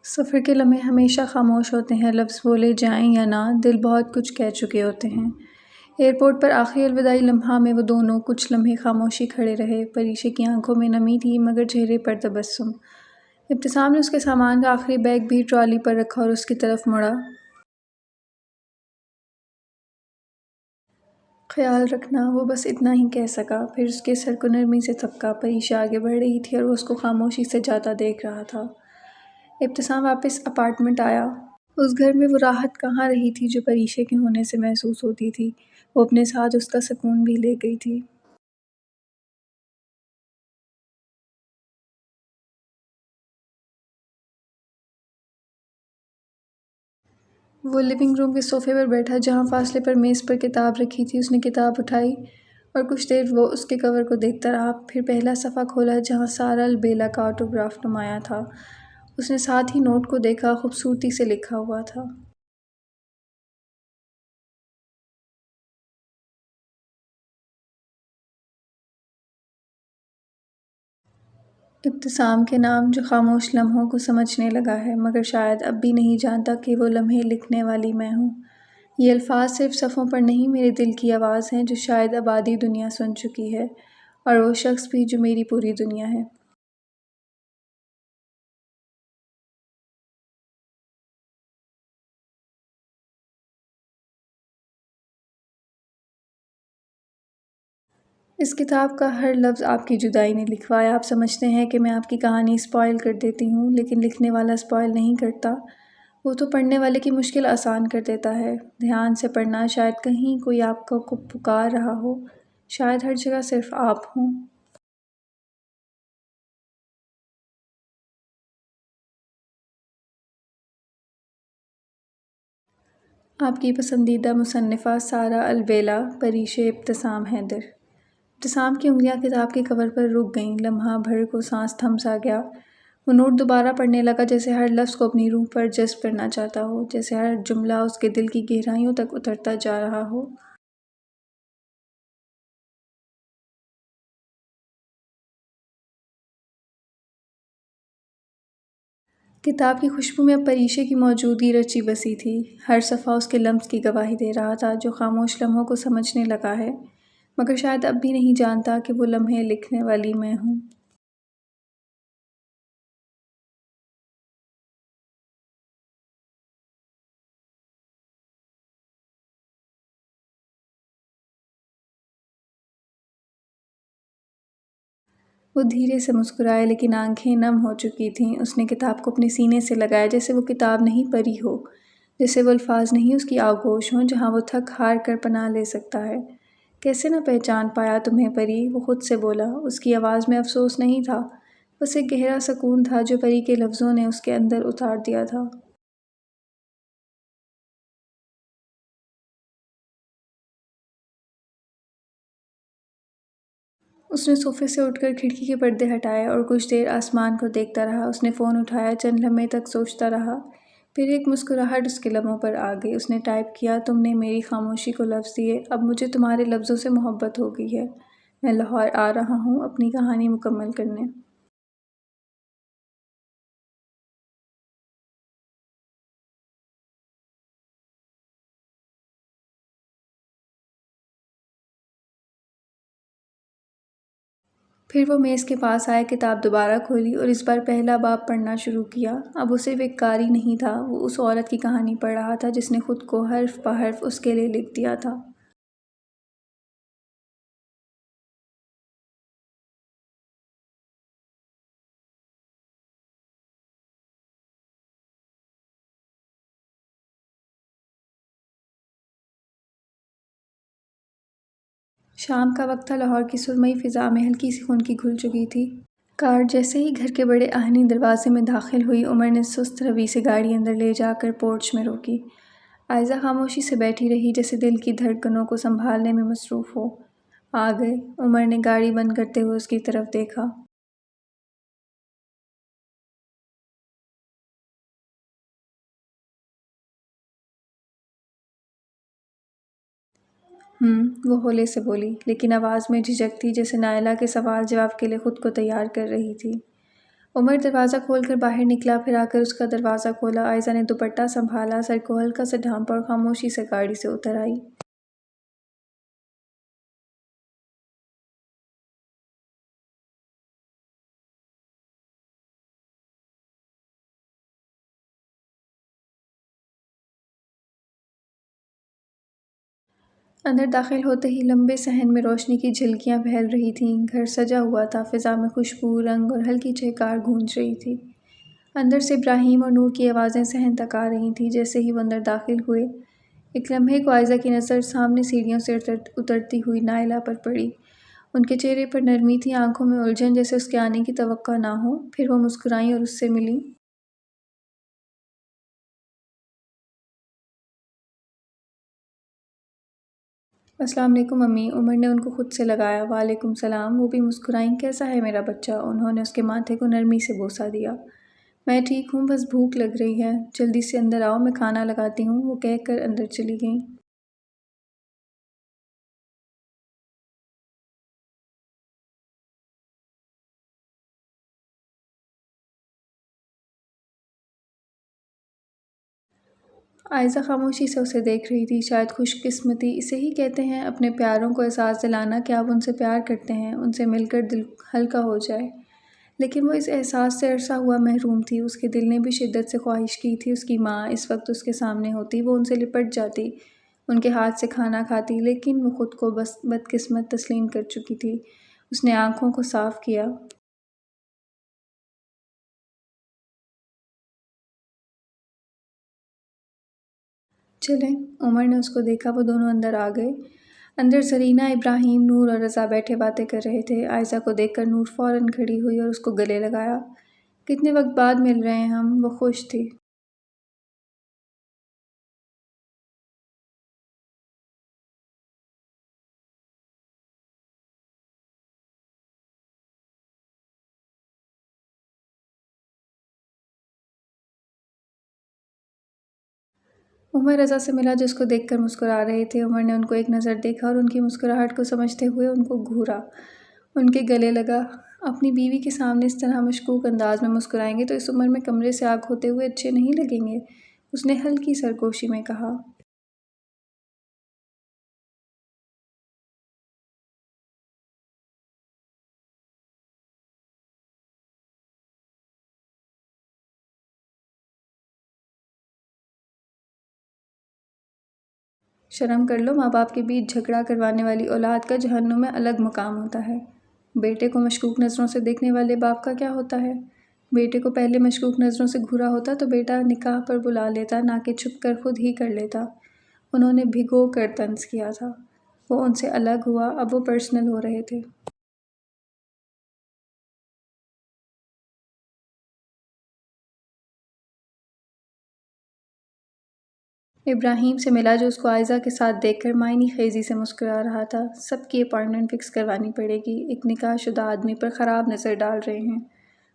سفر کے لمحے ہمیشہ خاموش ہوتے ہیں، لفظ بولے جائیں یا نہ، دل بہت کچھ کہہ چکے ہوتے ہیں۔ ایئرپورٹ پر آخری الوداعی لمحہ میں وہ دونوں کچھ لمحے خاموشی کھڑے رہے۔ پریشے کی آنکھوں میں نمی تھی مگر چہرے پر تبسم۔ ابتسام نے اس کے سامان کا آخری بیگ بھی ٹرالی پر رکھا اور اس کی طرف مڑا۔ خیال رکھنا، وہ بس اتنا ہی کہہ سکا، پھر اس کے سر کو نرمی سے تھپکا۔ پریشا آگے بڑھ رہی تھی اور وہ اس کو خاموشی سے جاتا دیکھ رہا تھا۔ ابتسام واپس اپارٹمنٹ آیا۔ اس گھر میں وہ راحت کہاں رہی تھی جو پریشے کے ہونے سے محسوس ہوتی تھی۔ وہ اپنے ساتھ اس کا سکون بھی لے گئی تھی۔ وہ لیونگ روم کے صوفے پر بیٹھا جہاں فاصلے پر میز پر کتاب رکھی تھی۔ اس نے کتاب اٹھائی اور کچھ دیر وہ اس کے کور کو دیکھتا رہا، پھر پہلا صفحہ کھولا جہاں سارا البیلا کا آٹوگراف نمایاں تھا۔ اس نے ساتھ ہی نوٹ کو دیکھا، خوبصورتی سے لکھا ہوا تھا۔ ابتسام کے نام، جو خاموش لمحوں کو سمجھنے لگا ہے مگر شاید اب بھی نہیں جانتا کہ وہ لمحے لکھنے والی میں ہوں۔ یہ الفاظ صرف صفحوں پر نہیں، میرے دل کی آواز ہیں جو شاید اب آدھی دنیا سن چکی ہے، اور وہ شخص بھی جو میری پوری دنیا ہے۔ اس کتاب کا ہر لفظ آپ کی جدائی نے لکھوایا۔ آپ سمجھتے ہیں کہ میں آپ کی کہانی اسپائل کر دیتی ہوں، لیکن لکھنے والا اسپائل نہیں کرتا۔ وہ تو پڑھنے والے کی مشکل آسان کر دیتا ہے۔ دھیان سے پڑھنا، شاید کہیں کوئی آپ کو پکار رہا ہو، شاید ہر جگہ صرف آپ ہوں۔ آپ کی پسندیدہ مصنفہ سارا البیلا، پریشے ابتسام حیدر۔ ابتسام کی انگلیاں کتاب کے کور پر رک گئیں، لمحہ بھر کو سانس تھم سا گیا۔ وہ نوٹ دوبارہ پڑھنے لگا، جیسے ہر لفظ کو اپنی روح پر جذب کرنا چاہتا ہو، جیسے ہر جملہ اس کے دل کی گہرائیوں تک اترتا جا رہا ہو۔ کتاب کی خوشبو میں اب پریشے کی موجودگی رچی بسی تھی۔ ہر صفحہ اس کے لمس کی گواہی دے رہا تھا، جو خاموش لمحوں کو سمجھنے لگا ہے مگر شاید اب بھی نہیں جانتا کہ وہ لمحے لکھنے والی میں ہوں۔ وہ دھیرے سے مسکرائے لیکن آنکھیں نم ہو چکی تھیں۔ اس نے کتاب کو اپنے سینے سے لگایا، جیسے وہ کتاب نہیں پڑھی ہو، جیسے وہ الفاظ نہیں اس کی آغوش ہوں جہاں وہ تھک ہار کر پناہ لے سکتا ہے۔ کیسے نہ پہچان پایا تمہیں پری، وہ خود سے بولا۔ اس کی آواز میں افسوس نہیں تھا، بس ایک گہرا سکون تھا جو پری کے لفظوں نے اس کے اندر اتار دیا تھا۔ اس نے صوفے سے اٹھ کر کھڑکی کے پردے ہٹائے اور کچھ دیر آسمان کو دیکھتا رہا۔ اس نے فون اٹھایا، چند لمحے تک سوچتا رہا، پھر ایک مسکراہٹ اس کے لبوں پر آ گئی۔ اس نے ٹائپ کیا، تم نے میری خاموشی کو لفظ دیے، اب مجھے تمہارے لفظوں سے محبت ہو گئی ہے۔ میں لاہور آ رہا ہوں اپنی کہانی مکمل کرنے۔ پھر وہ میز کے پاس آئے، کتاب دوبارہ کھولی اور اس بار پہلا باب پڑھنا شروع کیا۔ اب وہ صرف ایک قاری نہیں تھا، وہ اس عورت کی کہانی پڑھ رہا تھا جس نے خود کو حرف بہ حرف اس کے لیے لکھ دیا تھا۔ شام کا وقت تھا، لاہور کی سرمئی فضا میں ہلکی سی خنکی کھل چکی تھی۔ کار جیسے ہی گھر کے بڑے آہنی دروازے میں داخل ہوئی، عمر نے سست روی سے گاڑی اندر لے جا کر پورچ میں روکی۔ عائزہ خاموشی سے بیٹھی رہی، جیسے دل کی دھڑکنوں کو سنبھالنے میں مصروف ہو۔ آ گئے، عمر نے گاڑی بند کرتے ہوئے اس کی طرف دیکھا۔ وہ ہولے سے بولی، لیکن آواز میں جھجک تھی، جیسے نائلہ کے سوال جواب کے لیے خود کو تیار کر رہی تھی۔ عمر دروازہ کھول کر باہر نکلا، پھر آ کر اس کا دروازہ کھولا۔ عائزہ نے دوپٹہ سنبھالا، سر کو ہلکا سا ڈھانپا اور خاموشی سے گاڑی سے اتر آئی۔ اندر داخل ہوتے ہی لمبے صحن میں روشنی کی جھلکیاں پھیل رہی تھیں۔ گھر سجا ہوا تھا، فضا میں خوشبو، رنگ اور ہلکی چہکار گونج رہی تھی۔ اندر سے ابراہیم اور نور کی آوازیں صحن تک آ رہی تھیں۔ جیسے ہی وہ اندر داخل ہوئے، ایک لمحے کو عائزہ کی نظر سامنے سیڑھیوں سے اترتی ہوئی نائلہ پر پڑی۔ ان کے چہرے پر نرمی تھی، آنکھوں میں الجھن، جیسے اس کے آنے کی توقع نہ ہو۔ پھر وہ مسکرائیں اور اس سے ملیں۔ السلام علیکم امی، عمر نے ان کو خود سے لگایا۔ وعلیکم السلام، وہ بھی مسکرائیں۔ کیسا ہے میرا بچہ؟ انہوں نے اس کے ماتھے کو نرمی سے بوسہ دیا۔ میں ٹھیک ہوں، بس بھوک لگ رہی ہے، جلدی سے اندر آؤ، میں کھانا لگاتی ہوں، وہ کہہ کر اندر چلی گئیں۔ عائزہ خاموشی سے اسے دیکھ رہی تھی۔ شاید خوش قسمتی اسے ہی کہتے ہیں، اپنے پیاروں کو احساس دلانا کہ آپ ان سے پیار کرتے ہیں، ان سے مل کر دل ہلکا ہو جائے۔ لیکن وہ اس احساس سے عرصہ ہوا محروم تھی۔ اس کے دل نے بھی شدت سے خواہش کی تھی اس کی ماں اس وقت اس کے سامنے ہوتی، وہ ان سے لپٹ جاتی، ان کے ہاتھ سے کھانا کھاتی، لیکن وہ خود کو بس بدقسمت تسلیم کر چکی تھی۔ اس نے آنکھوں کو صاف کیا۔ چلیں، عمر نے اس کو دیکھا، وہ دونوں اندر آ گئے۔ اندر زرینہ، ابراہیم، نور اور رضا بیٹھے باتیں کر رہے تھے۔ عائزہ کو دیکھ کر نور فوراً کھڑی ہوئی اور اس کو گلے لگایا۔ کتنے وقت بعد مل رہے ہیں ہم، وہ خوش تھی۔ عمر رضا سے ملا جو اس کو دیکھ کر مسکرا رہے تھے۔ عمر نے ان کو ایک نظر دیکھا اور ان کی مسکراہٹ کو سمجھتے ہوئے ان کو گھورا، ان کے گلے لگا۔ اپنی بیوی کے سامنے اس طرح مشکوک انداز میں مسکرائیں گے تو اس عمر میں کمرے سے آگ ہوتے ہوئے اچھے نہیں لگیں گے، اس نے ہلکی سرگوشی میں کہا۔ شرم کر لو، ماں باپ کے بیچ جھگڑا کروانے والی اولاد کا جہنم میں الگ مقام ہوتا ہے۔ بیٹے کو مشکوک نظروں سے دیکھنے والے باپ کا کیا ہوتا ہے؟ بیٹے کو پہلے مشکوک نظروں سے گھورا ہوتا تو بیٹا نکاح پر بلا لیتا، نہ کہ چھپ کر خود ہی کر لیتا۔ انہوں نے بھگو کر طنز کیا تھا۔ وہ ان سے الگ ہوا، اب وہ پرسنل ہو رہے تھے۔ ابراہیم سے ملا جو اس کو عائزہ کے ساتھ دیکھ کر معنی خیزی سے مسکرا رہا تھا۔ سب کی اپائنٹمنٹ فکس کروانی پڑے گی، ایک نکاح شدہ آدمی پر خراب نظر ڈال رہے ہیں۔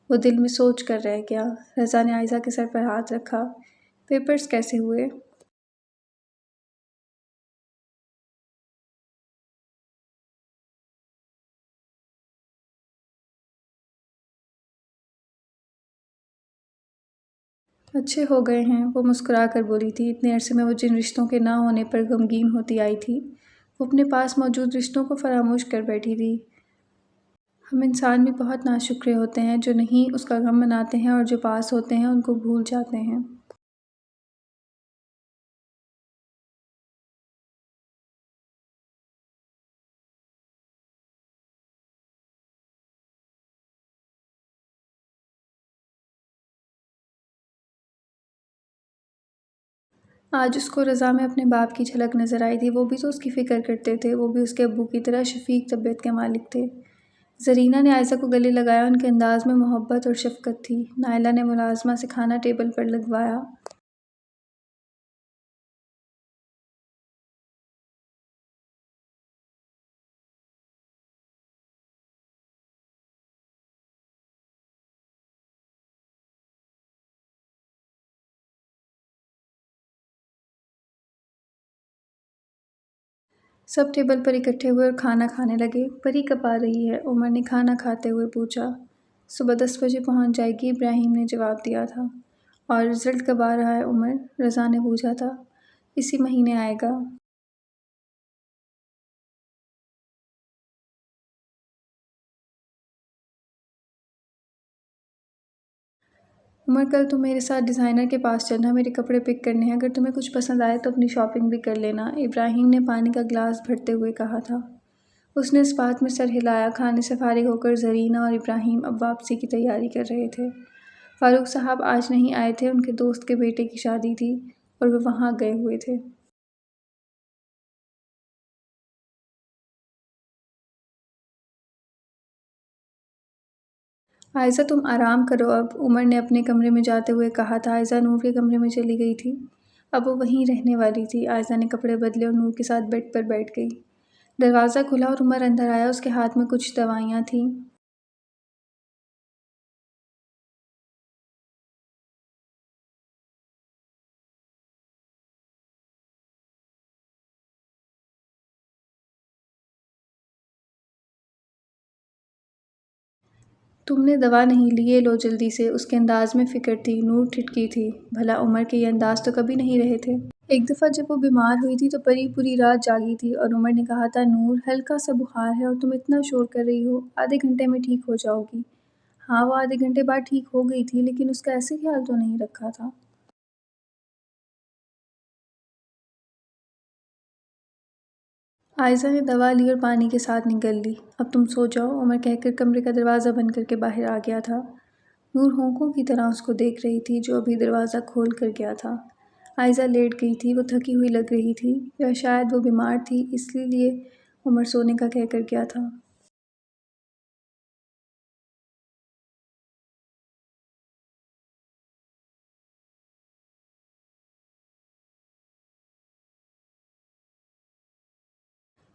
وہ دل میں سوچ کر رہ گیا۔ رضا نے عائزہ کے سر پر ہاتھ رکھا۔ پیپرز کیسے ہوئے؟ اچھے ہو گئے ہیں، وہ مسکرا کر بولی تھی۔ اتنے عرصے میں وہ جن رشتوں کے نہ ہونے پر غمگین ہوتی آئی تھی، وہ اپنے پاس موجود رشتوں کو فراموش کر بیٹھی تھی۔ ہم انسان بھی بہت ناشکرے ہوتے ہیں، جو نہیں اس کا غم مناتے ہیں اور جو پاس ہوتے ہیں ان کو بھول جاتے ہیں۔ آج اس کو رضا میں اپنے باپ کی جھلک نظر آئی تھی، وہ بھی تو اس کی فکر کرتے تھے، وہ بھی اس کے ابو کی طرح شفیق طبیعت کے مالک تھے۔ زرینہ نے عائزہ کو گلے لگایا، ان کے انداز میں محبت اور شفقت تھی۔ نائلہ نے ملازمہ سے کھانا ٹیبل پر لگوایا۔ سب ٹیبل پر اکٹھے ہوئے اور کھانا کھانے لگے۔ پری کب آ رہی ہے؟ عمر نے کھانا کھاتے ہوئے پوچھا۔ صبح 10 بجے پہنچ جائے گی، ابراہیم نے جواب دیا تھا۔ اور رزلٹ کب آ رہا ہے عمر؟ رضا نے پوچھا تھا۔ اسی مہینے آئے گا۔ عمر کل تم میرے ساتھ ڈیزائنر کے پاس چلنا، میرے کپڑے پک کرنے ہیں، اگر تمہیں کچھ پسند آئے تو اپنی شاپنگ بھی کر لینا، ابراہیم نے پانی کا گلاس بھرتے ہوئے کہا تھا۔ اس نے اس بات میں سر ہلایا۔ کھانے سے فارغ ہو کر زرینہ اور ابراہیم اب واپسی کی تیاری کر رہے تھے۔ فاروق صاحب آج نہیں آئے تھے، ان کے دوست کے بیٹے کی شادی تھی اور وہ وہاں گئے ہوئے تھے۔ عائزہ تم آرام کرو اب، عمر نے اپنے کمرے میں جاتے ہوئے کہا تھا۔ عائزہ نور کے کمرے میں چلی گئی تھی، اب وہ وہیں رہنے والی تھی۔ عائزہ نے کپڑے بدلے اور نور کے ساتھ بیڈ پر بیٹھ گئی۔ دروازہ کھلا اور عمر اندر آیا، اس کے ہاتھ میں کچھ دوائیاں تھیں۔ تم نے دوا نہیں لی، یہ لو جلدی سے۔ اس کے انداز میں فکر تھی۔ نور ٹھٹکی تھی، بھلا عمر کے یہ انداز تو کبھی نہیں رہے تھے۔ ایک دفعہ جب وہ بیمار ہوئی تھی تو پری پوری رات جاگی تھی اور عمر نے کہا تھا نور ہلکا سا بخار ہے اور تم اتنا شور کر رہی ہو، آدھے گھنٹے میں ٹھیک ہو جاؤ گی۔ ہاں وہ آدھے گھنٹے بعد ٹھیک ہو گئی تھی، لیکن اس کا ایسے خیال تو نہیں رکھا تھا۔ عائزہ نے دوا لی اور پانی کے ساتھ نگل لی۔ اب تم سو جاؤ، عمر کہہ کر کمرے کا دروازہ بند کر کے باہر آ گیا تھا۔ نور ہونکوں کی طرح اس کو دیکھ رہی تھی جو ابھی دروازہ کھول کر گیا تھا۔ عائزہ لیٹ گئی تھی، وہ تھکی ہوئی لگ رہی تھی، یا شاید وہ بیمار تھی اس لیے عمر سونے کا کہہ کر گیا تھا۔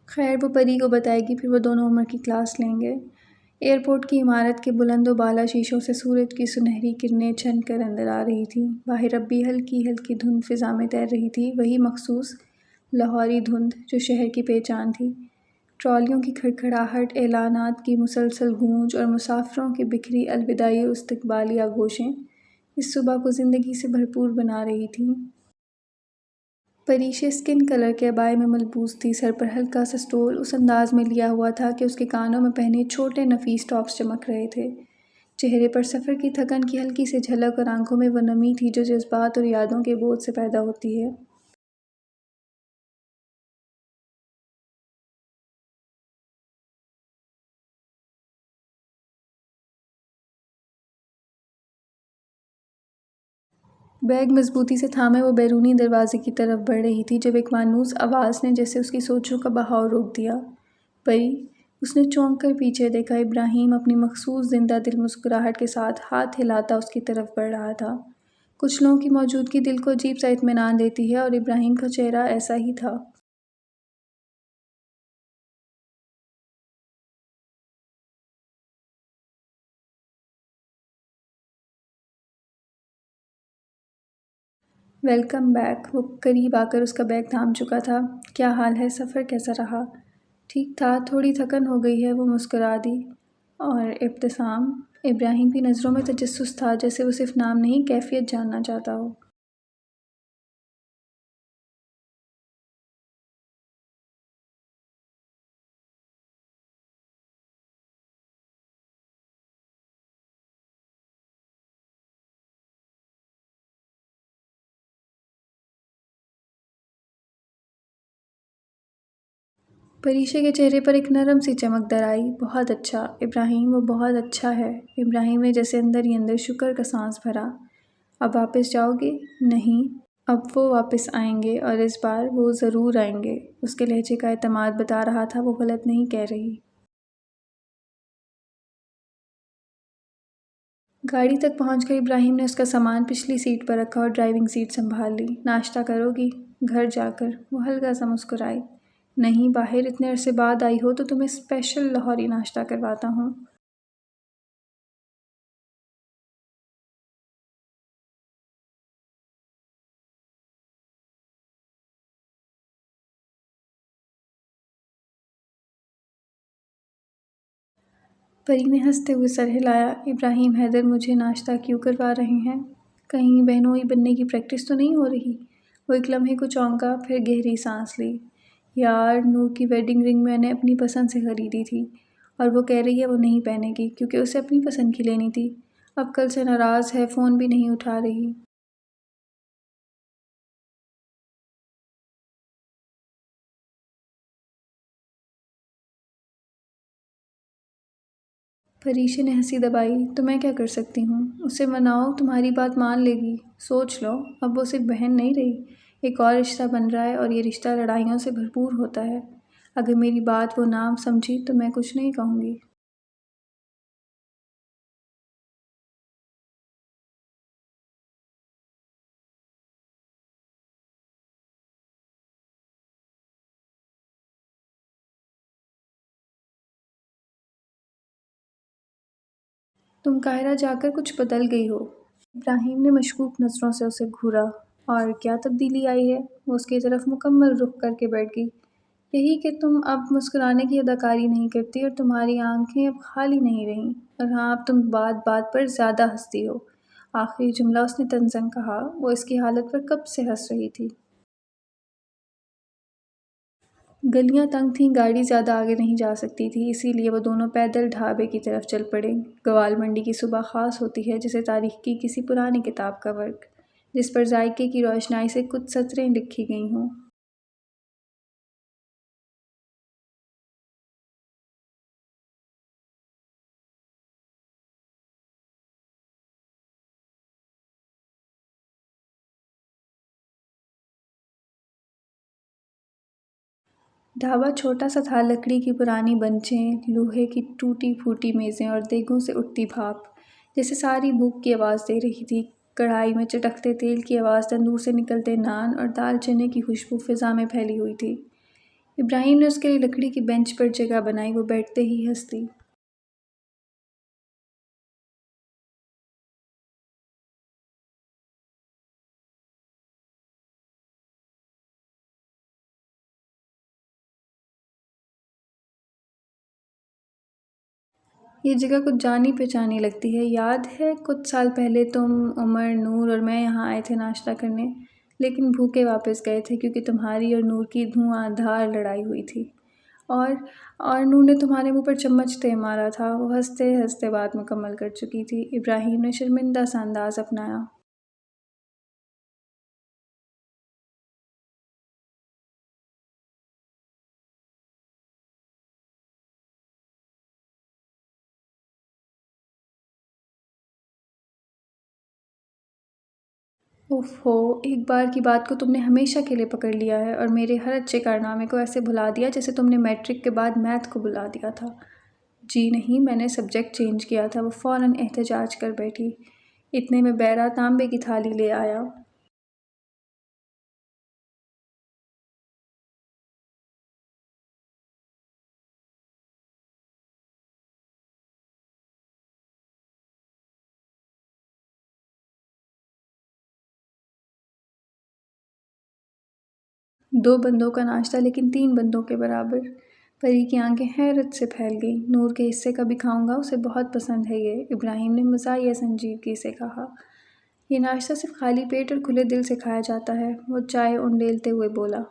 خیر وہ پری کو بتائے گی، پھر وہ دونوں عمر کی کلاس لیں گے۔ ایئرپورٹ کی عمارت کے بلند و بالا شیشوں سے سورج کی سنہری کرنیں چھن کر اندر آ رہی تھیں۔ باہر اب بھی ہلکی ہلکی دھند فضا میں تیر رہی تھی، وہی مخصوص لاہوری دھند جو شہر کی پہچان تھی۔ ٹرالیوں کی کھڑکھڑاہٹ، اعلانات کی مسلسل گونج اور مسافروں کی بکھری الوداعی و استقبالی آغوشیں اس صبح کو زندگی سے بھرپور بنا رہی تھیں۔ پریشے اسکن کلر کے عبائے میں ملبوس تھی، سر پر ہلکا سا سٹول اس انداز میں لیا ہوا تھا کہ اس کے کانوں میں پہنے چھوٹے نفیس ٹاپس چمک رہے تھے۔ چہرے پر سفر کی تھکن کی ہلکی سی جھلک اور آنکھوں میں وہ نمی تھی جو جذبات اور یادوں کے بوجھ سے پیدا ہوتی ہے۔ بیگ مضبوطی سے تھامے وہ بیرونی دروازے کی طرف بڑھ رہی تھی جب ایک مانوس آواز نے جیسے اس کی سوچوں کا بہاؤ روک دیا۔ پری! اس نے چونک کر پیچھے دیکھا، ابراہیم اپنی مخصوص زندہ دل مسکراہٹ کے ساتھ ہاتھ ہلاتا اس کی طرف بڑھ رہا تھا۔ کچھ لوگوں کی موجودگی دل کو عجیب سا اطمینان دیتی ہے اور ابراہیم کا چہرہ ایسا ہی تھا۔ Welcome back. وہ قریب آ کر اس کا بیگ تھام چکا تھا۔ کیا حال ہے؟ سفر کیسا رہا؟ ٹھیک تھا، تھوڑی تھکن ہو گئی ہے، وہ مسکرا دی۔ اور ابتسام؟ ابراہیم کی نظروں میں تجسس تھا، جیسے وہ صرف نام نہیں کیفیت جاننا چاہتا ہو۔ پریشے کے چہرے پر ایک نرم سی چمک در آئی۔ بہت اچھا ابراہیم، وہ بہت اچھا ہے۔ ابراہیم نے جیسے اندر ہی اندر شکر کا سانس بھرا۔ اب واپس جاؤ گے؟ نہیں، اب وہ واپس آئیں گے اور اس بار وہ ضرور آئیں گے۔ اس کے لہجے کا اعتماد بتا رہا تھا وہ غلط نہیں کہہ رہی۔ گاڑی تک پہنچ کر ابراہیم نے اس کا سامان پچھلی سیٹ پر رکھا اور ڈرائیونگ سیٹ سنبھال لی۔ ناشتہ کرو گی؟ گھر جا کر؟ وہ ہلکا سا مسکرائی۔ نہیں، باہر اتنے عرصے بعد آئی ہو تو تمہیں اسپیشل لاہوری ناشتہ کرواتا ہوں۔ پری نے ہنستے ہوئے سر ہلایا۔ ابراہیم حیدر مجھے ناشتہ کیوں کروا رہے ہیں؟ کہیں بہنوئی بننے کی پریکٹس تو نہیں ہو رہی؟ وہ ایک لمحے کو چونکا، پھر گہری سانس لی۔ یار، نور کی ویڈنگ رنگ میں نے اپنی پسند سے خریدی تھی، اور وہ کہہ رہی ہے وہ نہیں پہنے گی کیونکہ اسے اپنی پسند کی لینی تھی۔ اب کل سے ناراض ہے، فون بھی نہیں اٹھا رہی۔ پریشا نے ہنسی دبائی۔ تو میں کیا کر سکتی ہوں؟ اسے مناؤ، تمہاری بات مان لے گی۔ سوچ لو، اب وہ صرف بہن نہیں رہی، ایک اور رشتہ بن رہا ہے، اور یہ رشتہ لڑائیوں سے بھرپور ہوتا ہے۔ اگر میری بات وہ نہ سمجھی تو میں کچھ نہیں کہوں گی۔ تم قاہرہ جا کر کچھ بدل گئی ہو۔ ابراہیم نے مشکوک نظروں سے اسے گھورا۔ اور کیا تبدیلی آئی ہے؟ وہ اس کی طرف مکمل رخ کر کے بیٹھ گئی۔ یہی کہ تم اب مسکرانے کی اداکاری نہیں کرتی، اور تمہاری آنکھیں اب خالی نہیں رہیں، اور ہاں، اب تم بات بات پر زیادہ ہنستی ہو۔ آخری جملہ اس نے تنزن کہا۔ وہ اس کی حالت پر کب سے ہنس رہی تھی۔ گلیاں تنگ تھیں، گاڑی زیادہ آگے نہیں جا سکتی تھی، اسی لیے وہ دونوں پیدل ڈھابے کی طرف چل پڑے۔ گوال منڈی کی صبح خاص ہوتی ہے، جیسے تاریخ کی کسی پرانی کتاب کا ورق، جس پر ذائقے کی روشنائی سے کچھ سطریں لکھی گئی ہوں۔ ڈھابا چھوٹا سا تھا، لکڑی کی پرانی بنچیں، لوہے کی ٹوٹی پھوٹی میزیں، اور دیگوں سے اٹھتی بھاپ جیسے ساری بھوک کی آواز دے رہی تھی۔ کڑھائی میں چٹکتے تیل کی آواز، تندور سے نکلتے نان، اور دال چنے کی خوشبو فضا میں پھیلی ہوئی تھی۔ ابراہیم نے اس کے لیے لکڑی کی بینچ پر جگہ بنائی۔ وہ بیٹھتے ہی ہنس دی۔ یہ جگہ کچھ جانی پہچانی لگتی ہے۔ یاد ہے کچھ سال پہلے تم، عمر، نور اور میں یہاں آئے تھے ناشتہ کرنے، لیکن بھوکے واپس گئے تھے کیونکہ تمہاری اور نور کی دھواں دھار لڑائی ہوئی تھی، اور اور نور نے تمہارے منہ پر چمچ دے مارا تھا۔ وہ ہنستے ہنستے بات مکمل کر چکی تھی۔ ابراہیم نے شرمندہ سا انداز اپنایا۔ اوف ہو، ایک بار کی بات کو تم نے ہمیشہ کے لیے پکڑ لیا ہے، اور میرے ہر اچھے کارنامے کو ایسے بھلا دیا جیسے تم نے میٹرک کے بعد میتھ کو بھلا دیا تھا۔ جی نہیں، میں نے سبجیکٹ چینج کیا تھا۔ وہ فوراً احتجاج کر بیٹھی۔ اتنے میں بیرا تانبے کی تھالی لے آیا۔ دو بندوں کا ناشتہ، لیکن تین بندوں کے برابر۔ پری کی آنکھیں حیرت سے پھیل گئیں۔ نور کے حصے کا بھی کھاؤں گا، اسے بہت پسند ہے یہ۔ ابراہیم نے مزاحیہ سنجیدگی سے کہا۔ یہ ناشتہ صرف خالی پیٹ اور کھلے دل سے کھایا جاتا ہے، وہ چائے انڈیلتے ہوئے بولا۔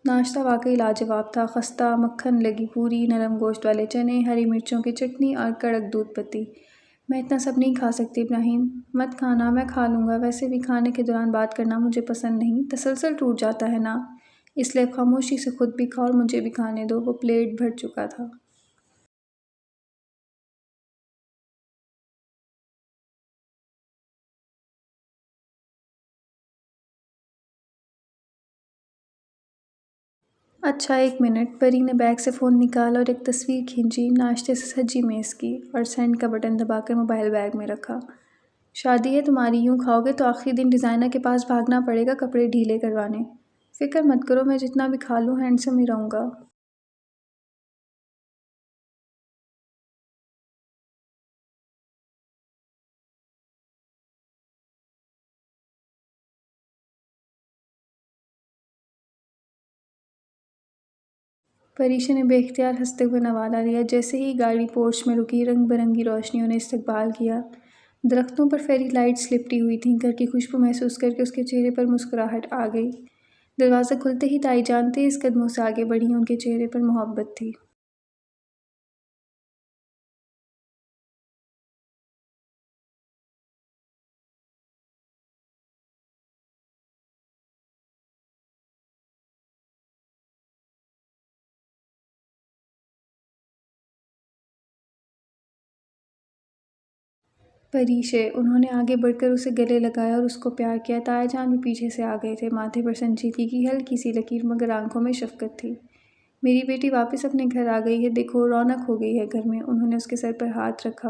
ناشتہ واقعی لاجواب تھا۔ خستہ، مکھن لگی پوری، نرم گوشت والے چنے، ہری مرچوں کی چٹنی، اور کڑک دودھ پتی۔ میں اتنا سب نہیں کھا سکتی ابراہیم۔ مت کھانا، میں کھا لوں گا۔ ویسے بھی کھانے کے دوران بات کرنا مجھے پسند نہیں، تسلسل ٹوٹ جاتا ہے نا، اس لیے اب خاموشی سے خود بھی کھاؤ اور مجھے بھی کھانے دو۔ وہ پلیٹ بھر چکا تھا۔ اچھا، ایک منٹ۔ پری نے بیگ سے فون نکالا اور ایک تصویر کھینچی، ناشتے سے سجی میز کی، اور سینڈ کا بٹن دبا کر موبائل بیگ میں رکھا۔ شادی ہے تمہاری، یوں کھاؤ گے تو آخری دن ڈیزائنر کے پاس بھاگنا پڑے گا کپڑے ڈھیلے کروانے۔ فکر مت کرو، میں جتنا بھی کھا لوں ہینڈسم ہی رہوں گا۔ پریشا نے بے اختیار ہنستے ہوئے نوالا لیا۔ جیسے ہی گاڑی پورچ میں رکی، رنگ برنگی روشنیوں نے استقبال کیا۔ درختوں پر فیری لائٹس لپٹی ہوئی تھیں۔ گھر کی خوشبو محسوس کر کے اس کے چہرے پر مسکراہٹ آ گئی۔ دروازہ کھلتے ہی تائی جان تیز قدموں سے آگے بڑھیں۔ ان کے چہرے پر محبت تھی۔ پریشے، انہوں نے آگے بڑھ کر اسے گلے لگایا اور اس کو پیار کیا۔ تائی جان بھی پیچھے سے آ گئے تھے۔ ماتھے پر سنجیدگی کی ہلکی سی لکیر مگر آنکھوں میں شفقت تھی۔ میری بیٹی واپس اپنے گھر آ گئی ہے، دیکھو رونق ہو گئی ہے گھر میں۔ انہوں نے اس کے سر پر ہاتھ رکھا۔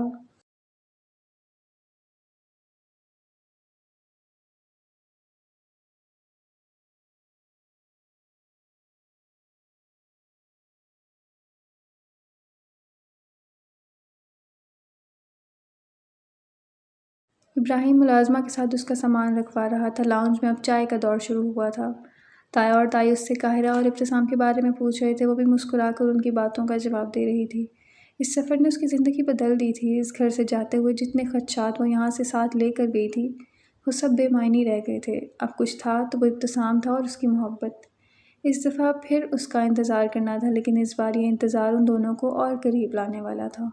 ابراہیم ملازمہ کے ساتھ اس کا سامان رکھوا رہا تھا۔ لاؤنج میں اب چائے کا دور شروع ہوا تھا۔ تایا اور تائی اس سے قاہرہ اور ابتسام کے بارے میں پوچھ رہے تھے۔ وہ بھی مسکرا کر ان کی باتوں کا جواب دے رہی تھی۔ اس سفر نے اس کی زندگی بدل دی تھی۔ اس گھر سے جاتے ہوئے جتنے خدشات وہ یہاں سے ساتھ لے کر گئی تھی، وہ سب بے معنی رہ گئے تھے۔ اب کچھ تھا تو وہ ابتسام تھا اور اس کی محبت۔ اس دفعہ پھر اس کا انتظار کرنا تھا، لیکن اس بار یہ انتظار ان دونوں کو اور قریب لانے والا تھا۔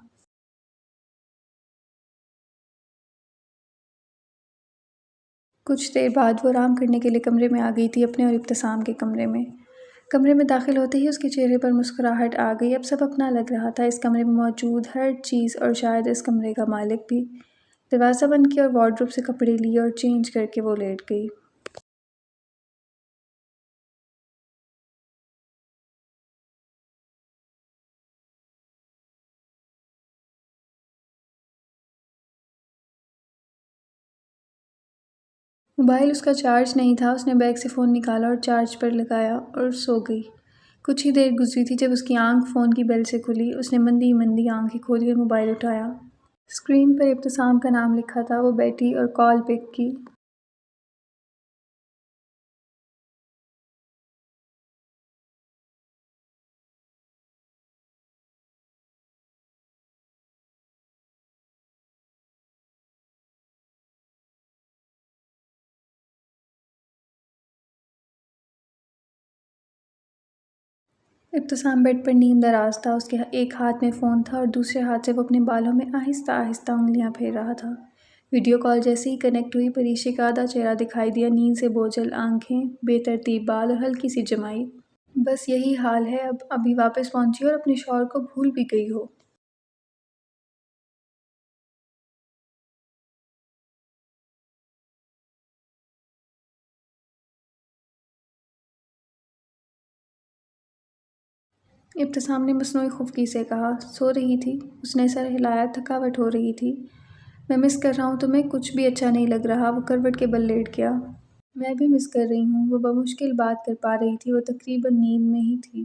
کچھ دیر بعد وہ آرام کرنے کے لیے کمرے میں آ گئی تھی، اپنے اور ابتسام کے کمرے میں۔ کمرے میں داخل ہوتے ہی اس کے چہرے پر مسکراہٹ آ گئی۔ اب سب اپنا لگ رہا تھا، اس کمرے میں موجود ہر چیز اور شاید اس کمرے کا مالک بھی۔ دروازہ بند کیا اور وارڈروب سے کپڑے لیے اور چینج کر کے وہ لیٹ گئی۔ موبائل اس کا چارج نہیں تھا۔ اس نے بیگ سے فون نکالا اور چارج پر لگایا اور سو گئی۔ کچھ ہی دیر گزری تھی جب اس کی آنکھ فون کی بیل سے کھلی۔ اس نے مندی مندی آنکھیں کھولی اور موبائل اٹھایا۔ اسکرین پر ابتسام کا نام لکھا تھا۔ وہ بیٹھی اور کال پک کی۔ ابتسام بیڈ پر نیند آراز تھا۔ اس کے ایک ہاتھ میں فون تھا اور دوسرے ہاتھ سے وہ اپنے بالوں میں آہستہ آہستہ انگلیاں پھیر رہا تھا۔ ویڈیو کال جیسے ہی کنیکٹ ہوئی، پریشے کا آدھا چہرہ دکھائی دیا، نیند سے بوجھل آنکھیں، بے ترتیب بال اور ہلکی سی جمائی۔ بس یہی حال ہے، اب ابھی واپس پہنچی اور اپنے شوہر کو بھول بھی گئی ہو۔ ابتسام نے مصنوعی خفگی سے کہا۔ سو رہی تھی؟ اس نے سر ہلایا۔ تھکاوٹ ہو رہی تھی۔ میں مس کر رہا ہوں تمہیں، کچھ بھی اچھا نہیں لگ رہا۔ وہ کروٹ کے بل لیٹ گیا۔ میں بھی مس کر رہی ہوں، وہ بمشکل بات کر پا رہی تھی۔ وہ تقریباً نیند میں ہی تھی۔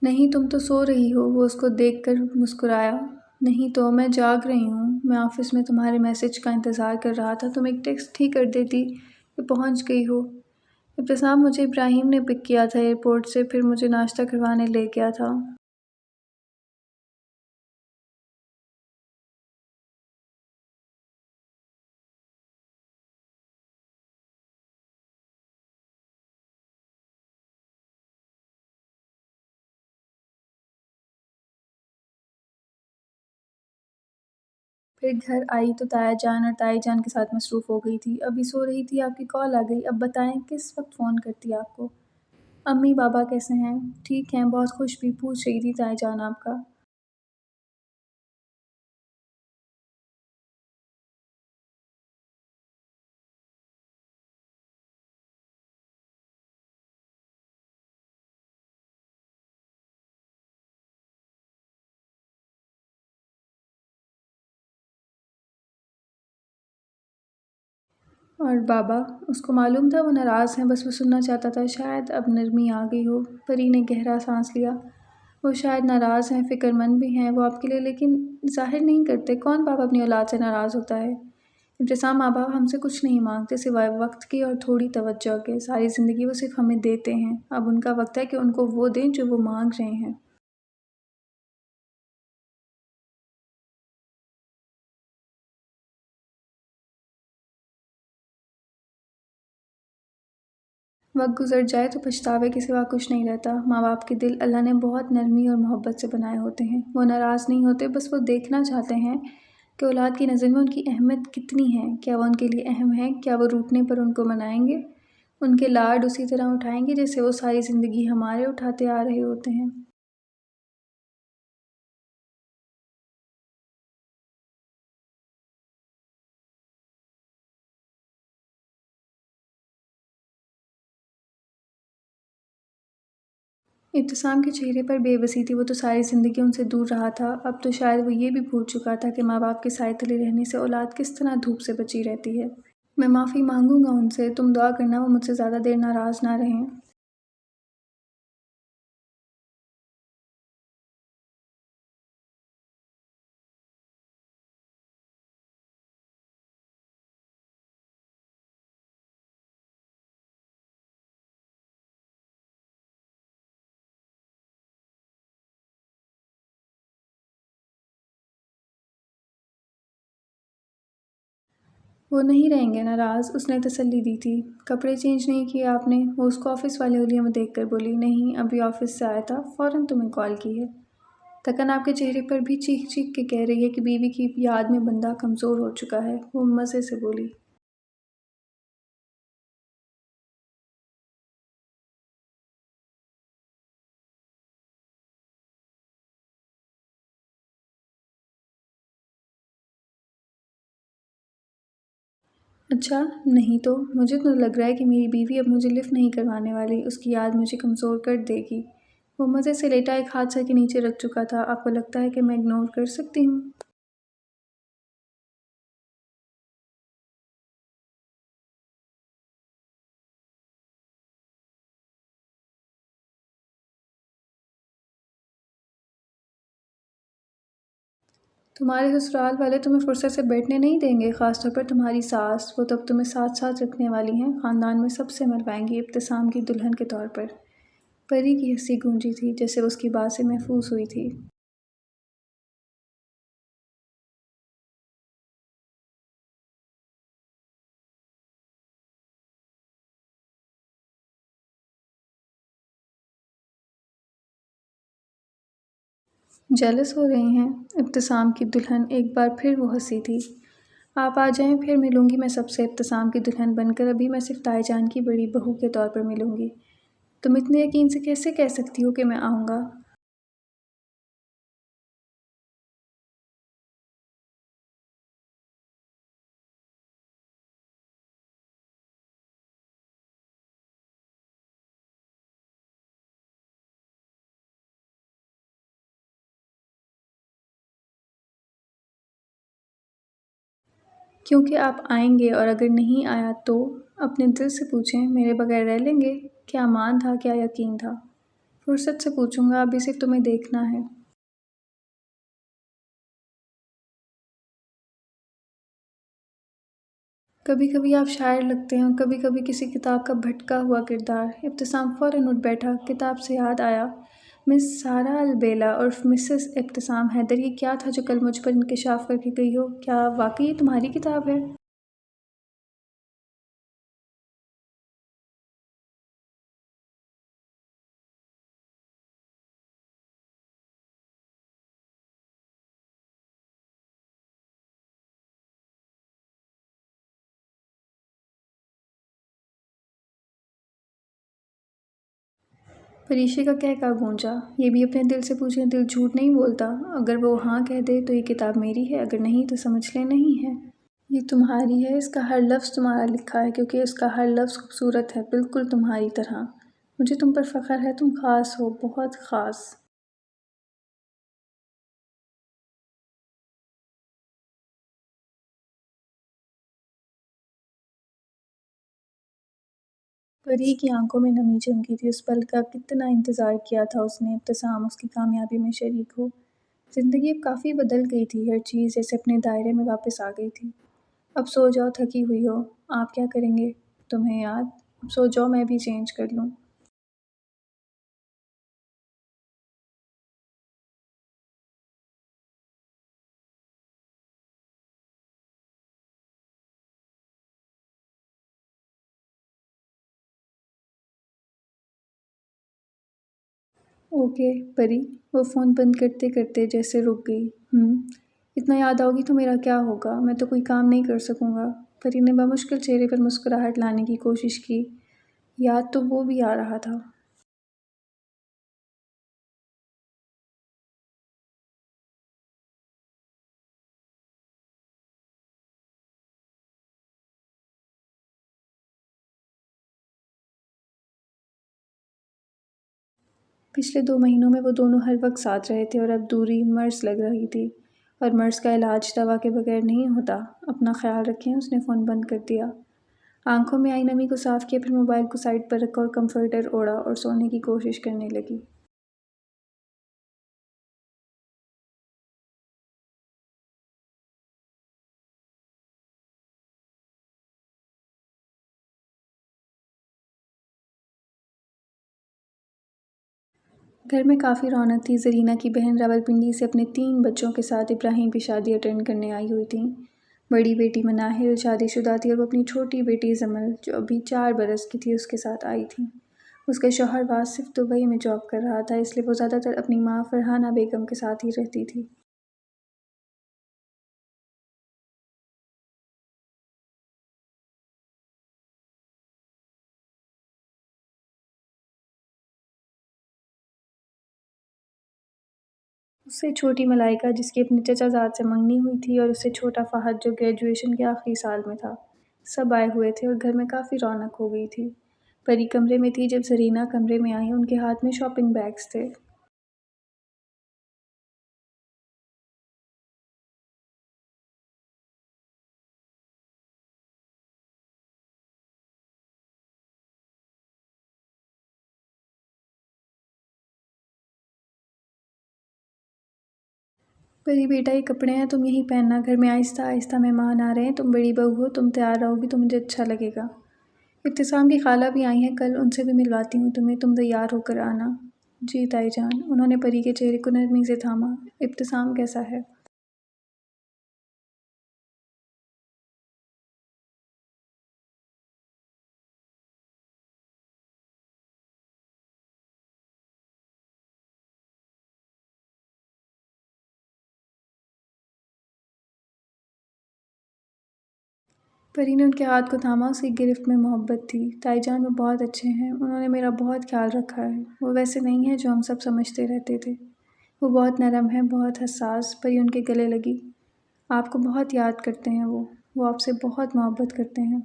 نہیں تم تو سو رہی ہو، وہ اس کو دیکھ کر مسکرایا۔ نہیں تو، میں جاگ رہی ہوں۔ میں آفس میں تمہارے میسج کا انتظار کر رہا تھا، تم ایک ٹیکسٹ ہی کر دیتی کہ پہنچ گئی ہو۔ ابتسام، مجھے ابراہیم نے پک کیا تھا ایئرپورٹ سے، پھر مجھے ناشتہ کروانے لے گیا تھا۔ پھر گھر آئی تو تایا جان اور تائی جان کے ساتھ مصروف ہو گئی تھی۔ ابھی سو رہی تھی، آپ کی کال آ گئی۔ اب بتائیں کس وقت فون کرتی آپ کو؟ امی بابا کیسے ہیں؟ ٹھیک ہیں، بہت خوش بھی پوچھ رہی تھی تائی جان آپ کا۔ اور بابا؟ اس کو معلوم تھا وہ ناراض ہیں، بس وہ سننا چاہتا تھا۔ شاید اب نرمی آ گئی ہو۔ پری نے گہرا سانس لیا۔ وہ شاید ناراض ہیں، فکر مند بھی ہیں وہ آپ کے لیے، لیکن ظاہر نہیں کرتے۔ کون باپ اپنی اولاد سے ناراض ہوتا ہے؟ ابتسام، ماں باپ ہم سے کچھ نہیں مانگتے سوائے وقت کی اور تھوڑی توجہ کے۔ ساری زندگی وہ صرف ہمیں دیتے ہیں، اب ان کا وقت ہے کہ ان کو وہ دیں جو وہ مانگ رہے ہیں۔ وقت گزر جائے تو پچھتاوے کے سوا کچھ نہیں رہتا۔ ماں باپ کے دل اللہ نے بہت نرمی اور محبت سے بنائے ہوتے ہیں۔ وہ ناراض نہیں ہوتے، بس وہ دیکھنا چاہتے ہیں کہ اولاد کی نظر میں ان کی اہمیت کتنی ہے۔ کیا وہ ان کے لیے اہم ہے؟ کیا وہ روٹنے پر ان کو منائیں گے؟ ان کے لاڈ اسی طرح اٹھائیں گے جیسے وہ ساری زندگی ہمارے اٹھاتے آ رہے ہوتے ہیں۔ ابتسام کے چہرے پر بے بسی تھی۔ وہ تو ساری زندگی ان سے دور رہا تھا، اب تو شاید وہ یہ بھی بھول چکا تھا کہ ماں باپ کے سائے تلے رہنے سے اولاد کس طرح دھوپ سے بچی رہتی ہے۔ میں معافی مانگوں گا ان سے، تم دعا کرنا وہ مجھ سے زیادہ دیر ناراض نہ رہیں۔ وہ نہیں رہیں گے ناراض، اس نے تسلی دی تھی۔ کپڑے چینج نہیں کیے آپ نے؟ وہ اس کو آفس والے حلیے میں دیکھ کر بولی۔ نہیں، ابھی آفس سے آیا تھا، فوراً تمہیں کال کی ہے۔ تکن آپ کے چہرے پر بھی چیخ چیخ کے کہہ رہی ہے کہ بیوی کی یاد میں بندہ کمزور ہو چکا ہے، وہ مزے سے بولی۔ اچھا، نہیں تو مجھے تو لگ رہا ہے کہ میری بیوی اب مجھے لفٹ نہیں کروانے والی، اس کی یاد مجھے کمزور کر دے گی۔ وہ مزے سے لیٹا ایک ہاتھ سر کے نیچے رکھ چکا تھا۔ آپ کو لگتا ہے کہ میں اگنور کر سکتی ہوں؟ تمہارے سسرال والے تمہیں فرصت سے بیٹھنے نہیں دیں گے، خاص طور پر تمہاری ساس، وہ تب تمہیں ساتھ ساتھ رکھنے والی ہیں، خاندان میں سب سے ملوائیں گی ابتسام کی دلہن کے طور پر۔ پری کی ہنسی گونجی تھی جیسے اس کی بات سے محفوظ ہوئی تھی۔ جیلس ہو رہی ہیں؟ ابتسام کی دلہن ایک بار پھر وہ ہنسی تھی۔ آپ آ جائیں پھر ملوں گی میں سب سے، ابتسام کی دلہن بن کر۔ ابھی میں صرف تائی جان کی بڑی بہو کے طور پر ملوں گی۔ تم اتنے یقین سے کیسے کہہ سکتی ہو کہ میں آؤں گا؟ کیونکہ آپ آئیں گے، اور اگر نہیں آیا تو اپنے دل سے پوچھیں میرے بغیر رہ لیں گے؟ کیا مان تھا، کیا یقین تھا؟ فرصت سے پوچھوں گا، ابھی صرف تمہیں دیکھنا ہے۔ کبھی کبھی آپ شاعر لگتے ہیں، اور کبھی کبھی کسی کتاب کا بھٹکا ہوا کردار۔ ابتسام فوراً اٹھ بیٹھا۔ کتاب سے یاد آیا، مس سارہ البیلا اور مسز ابتسام حیدر، یہ کیا تھا جو کل مجھ پر انکشاف کر کے گئی ہو؟ کیا واقعی یہ تمہاری کتاب ہے؟ پریشی کا کہکا گونجا۔ یہ بھی اپنے دل سے پوچھیں، دل جھوٹ نہیں بولتا۔ اگر وہ ہاں کہہ دے تو یہ کتاب میری ہے، اگر نہیں تو سمجھ لیں نہیں ہے۔ یہ تمہاری ہے، اس کا ہر لفظ تمہارا لکھا ہے، کیونکہ اس کا ہر لفظ خوبصورت ہے، بالکل تمہاری طرح۔ مجھے تم پر فخر ہے، تم خاص ہو، بہت خاص۔ پری کی آنکھوں میں نمی چمکی تھی۔ اس پل کا کتنا انتظار کیا تھا اس نے، ابتسام اس کی کامیابی میں شریک ہو۔ زندگی اب کافی بدل گئی تھی، ہر چیز جیسے اپنے دائرے میں واپس آ گئی تھی۔ اب سو جاؤ، تھکی ہوئی ہو۔ آپ کیا کریں گے؟ تمہیں یاد؟ اب سو جاؤ، میں بھی چینج کر لوں۔ اوکے پری، وہ فون بند کرتے کرتے جیسے رک گئی۔ اتنا یاد آؤگی تو میرا کیا ہوگا؟ میں تو کوئی کام نہیں کر سکوں گا۔ پری نے بمشکل چہرے پر مسکراہٹ لانے کی کوشش کی۔ یاد تو وہ بھی آ رہا تھا۔ پچھلے 2 مہینوں میں وہ دونوں ہر وقت ساتھ رہے تھے، اور اب دوری مرض لگ رہی تھی، اور مرض کا علاج دوا کے بغیر نہیں ہوتا۔ اپنا خیال رکھیں۔ اس نے فون بند کر دیا، آنکھوں میں آئی نمی کو صاف کیا، پھر موبائل کو سائڈ پر رکھا اور کمفرٹر اوڑھا اور سونے کی کوشش کرنے لگی۔ گھر میں کافی رونق تھی۔ زرینہ کی بہن راولپنڈی سے اپنے 3 بچوں کے ساتھ ابراہیم کی شادی اٹینڈ کرنے آئی ہوئی تھیں۔ بڑی بیٹی مناہل شادی شدہ تھی، اور وہ اپنی چھوٹی بیٹی زمل، جو ابھی 4 برس کی تھی، اس کے ساتھ آئی تھیں۔ اس کا شوہر واصف دبئی میں جاب کر رہا تھا، اس لیے وہ زیادہ تر اپنی ماں فرحانہ بیگم کے ساتھ ہی رہتی تھی۔ اس سے چھوٹی ملائکہ، جس کی اپنے چچا زاد سے منگنی ہوئی تھی، اور اس سے چھوٹا فہد، جو گریجویشن کے آخری سال میں تھا، سب آئے ہوئے تھے، اور گھر میں کافی رونق ہو گئی تھی۔ پری کمرے میں تھی جب زرینہ کمرے میں آئی۔ ان کے ہاتھ میں شاپنگ بیگز تھے۔ پری بیٹا، یہ کپڑے ہیں، تم یہی پہننا، گھر میں آہستہ آہستہ مہمان آ رہے ہیں، تم بڑی بہو ہو، تم تیار رہو گی تو مجھے اچھا لگے گا۔ ابتسام کی خالہ بھی آئی ہیں کل، ان سے بھی ملواتی ہوں تمہیں، تم تیار ہو کر آنا۔ جی تائی جان۔ انہوں نے پری کے چہرے کو نرمی سے تھاما۔ ابتسام کیسا ہے؟ پری نے ان کے ہاتھ کو تھاما، اس کی گرفت میں محبت تھی۔ تائی جان، وہ بہت اچھے ہیں، انہوں نے میرا بہت خیال رکھا ہے، وہ ویسے نہیں ہیں جو ہم سب سمجھتے رہتے تھے۔ وہ بہت نرم ہیں، بہت حساس۔ پری ان کے گلے لگی۔ آپ کو بہت یاد کرتے ہیں وہ آپ سے بہت محبت کرتے ہیں۔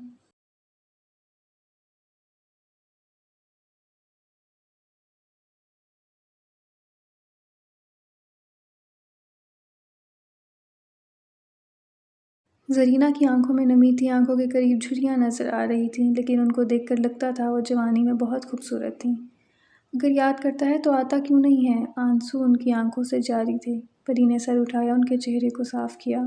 زرینہ کی آنکھوں میں نمی تھی، آنکھوں کے قریب جھریاں نظر آ رہی تھیں، لیکن ان کو دیکھ کر لگتا تھا وہ جوانی میں بہت خوبصورت تھیں۔ اگر یاد کرتا ہے تو آتا کیوں نہیں ہے؟ آنسو ان کی آنکھوں سے جاری تھے۔ پری نے سر اٹھایا، ان کے چہرے کو صاف کیا۔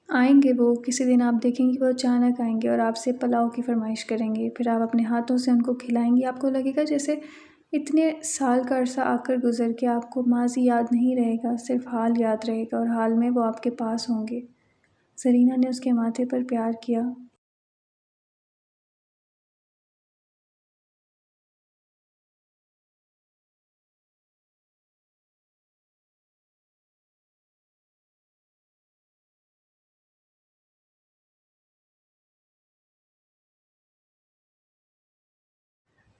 آئیں گے وہ، کسی دن آپ دیکھیں گی وہ اچانک آئیں گے اور آپ سے پلاؤ کی فرمائش کریں گے، پھر آپ اپنے ہاتھوں سے ان کو کھلائیں گی۔ آپ کو لگے گا جیسے اتنے سال کا عرصہ آ کر گزر کے آپ کو ماضی یاد نہیں رہے گا، صرف حال یاد رہے گا، اور حال میں وہ آپ کے پاس ہوں گے۔ زرینہ نے اس کے ماتھے پر پیار کیا۔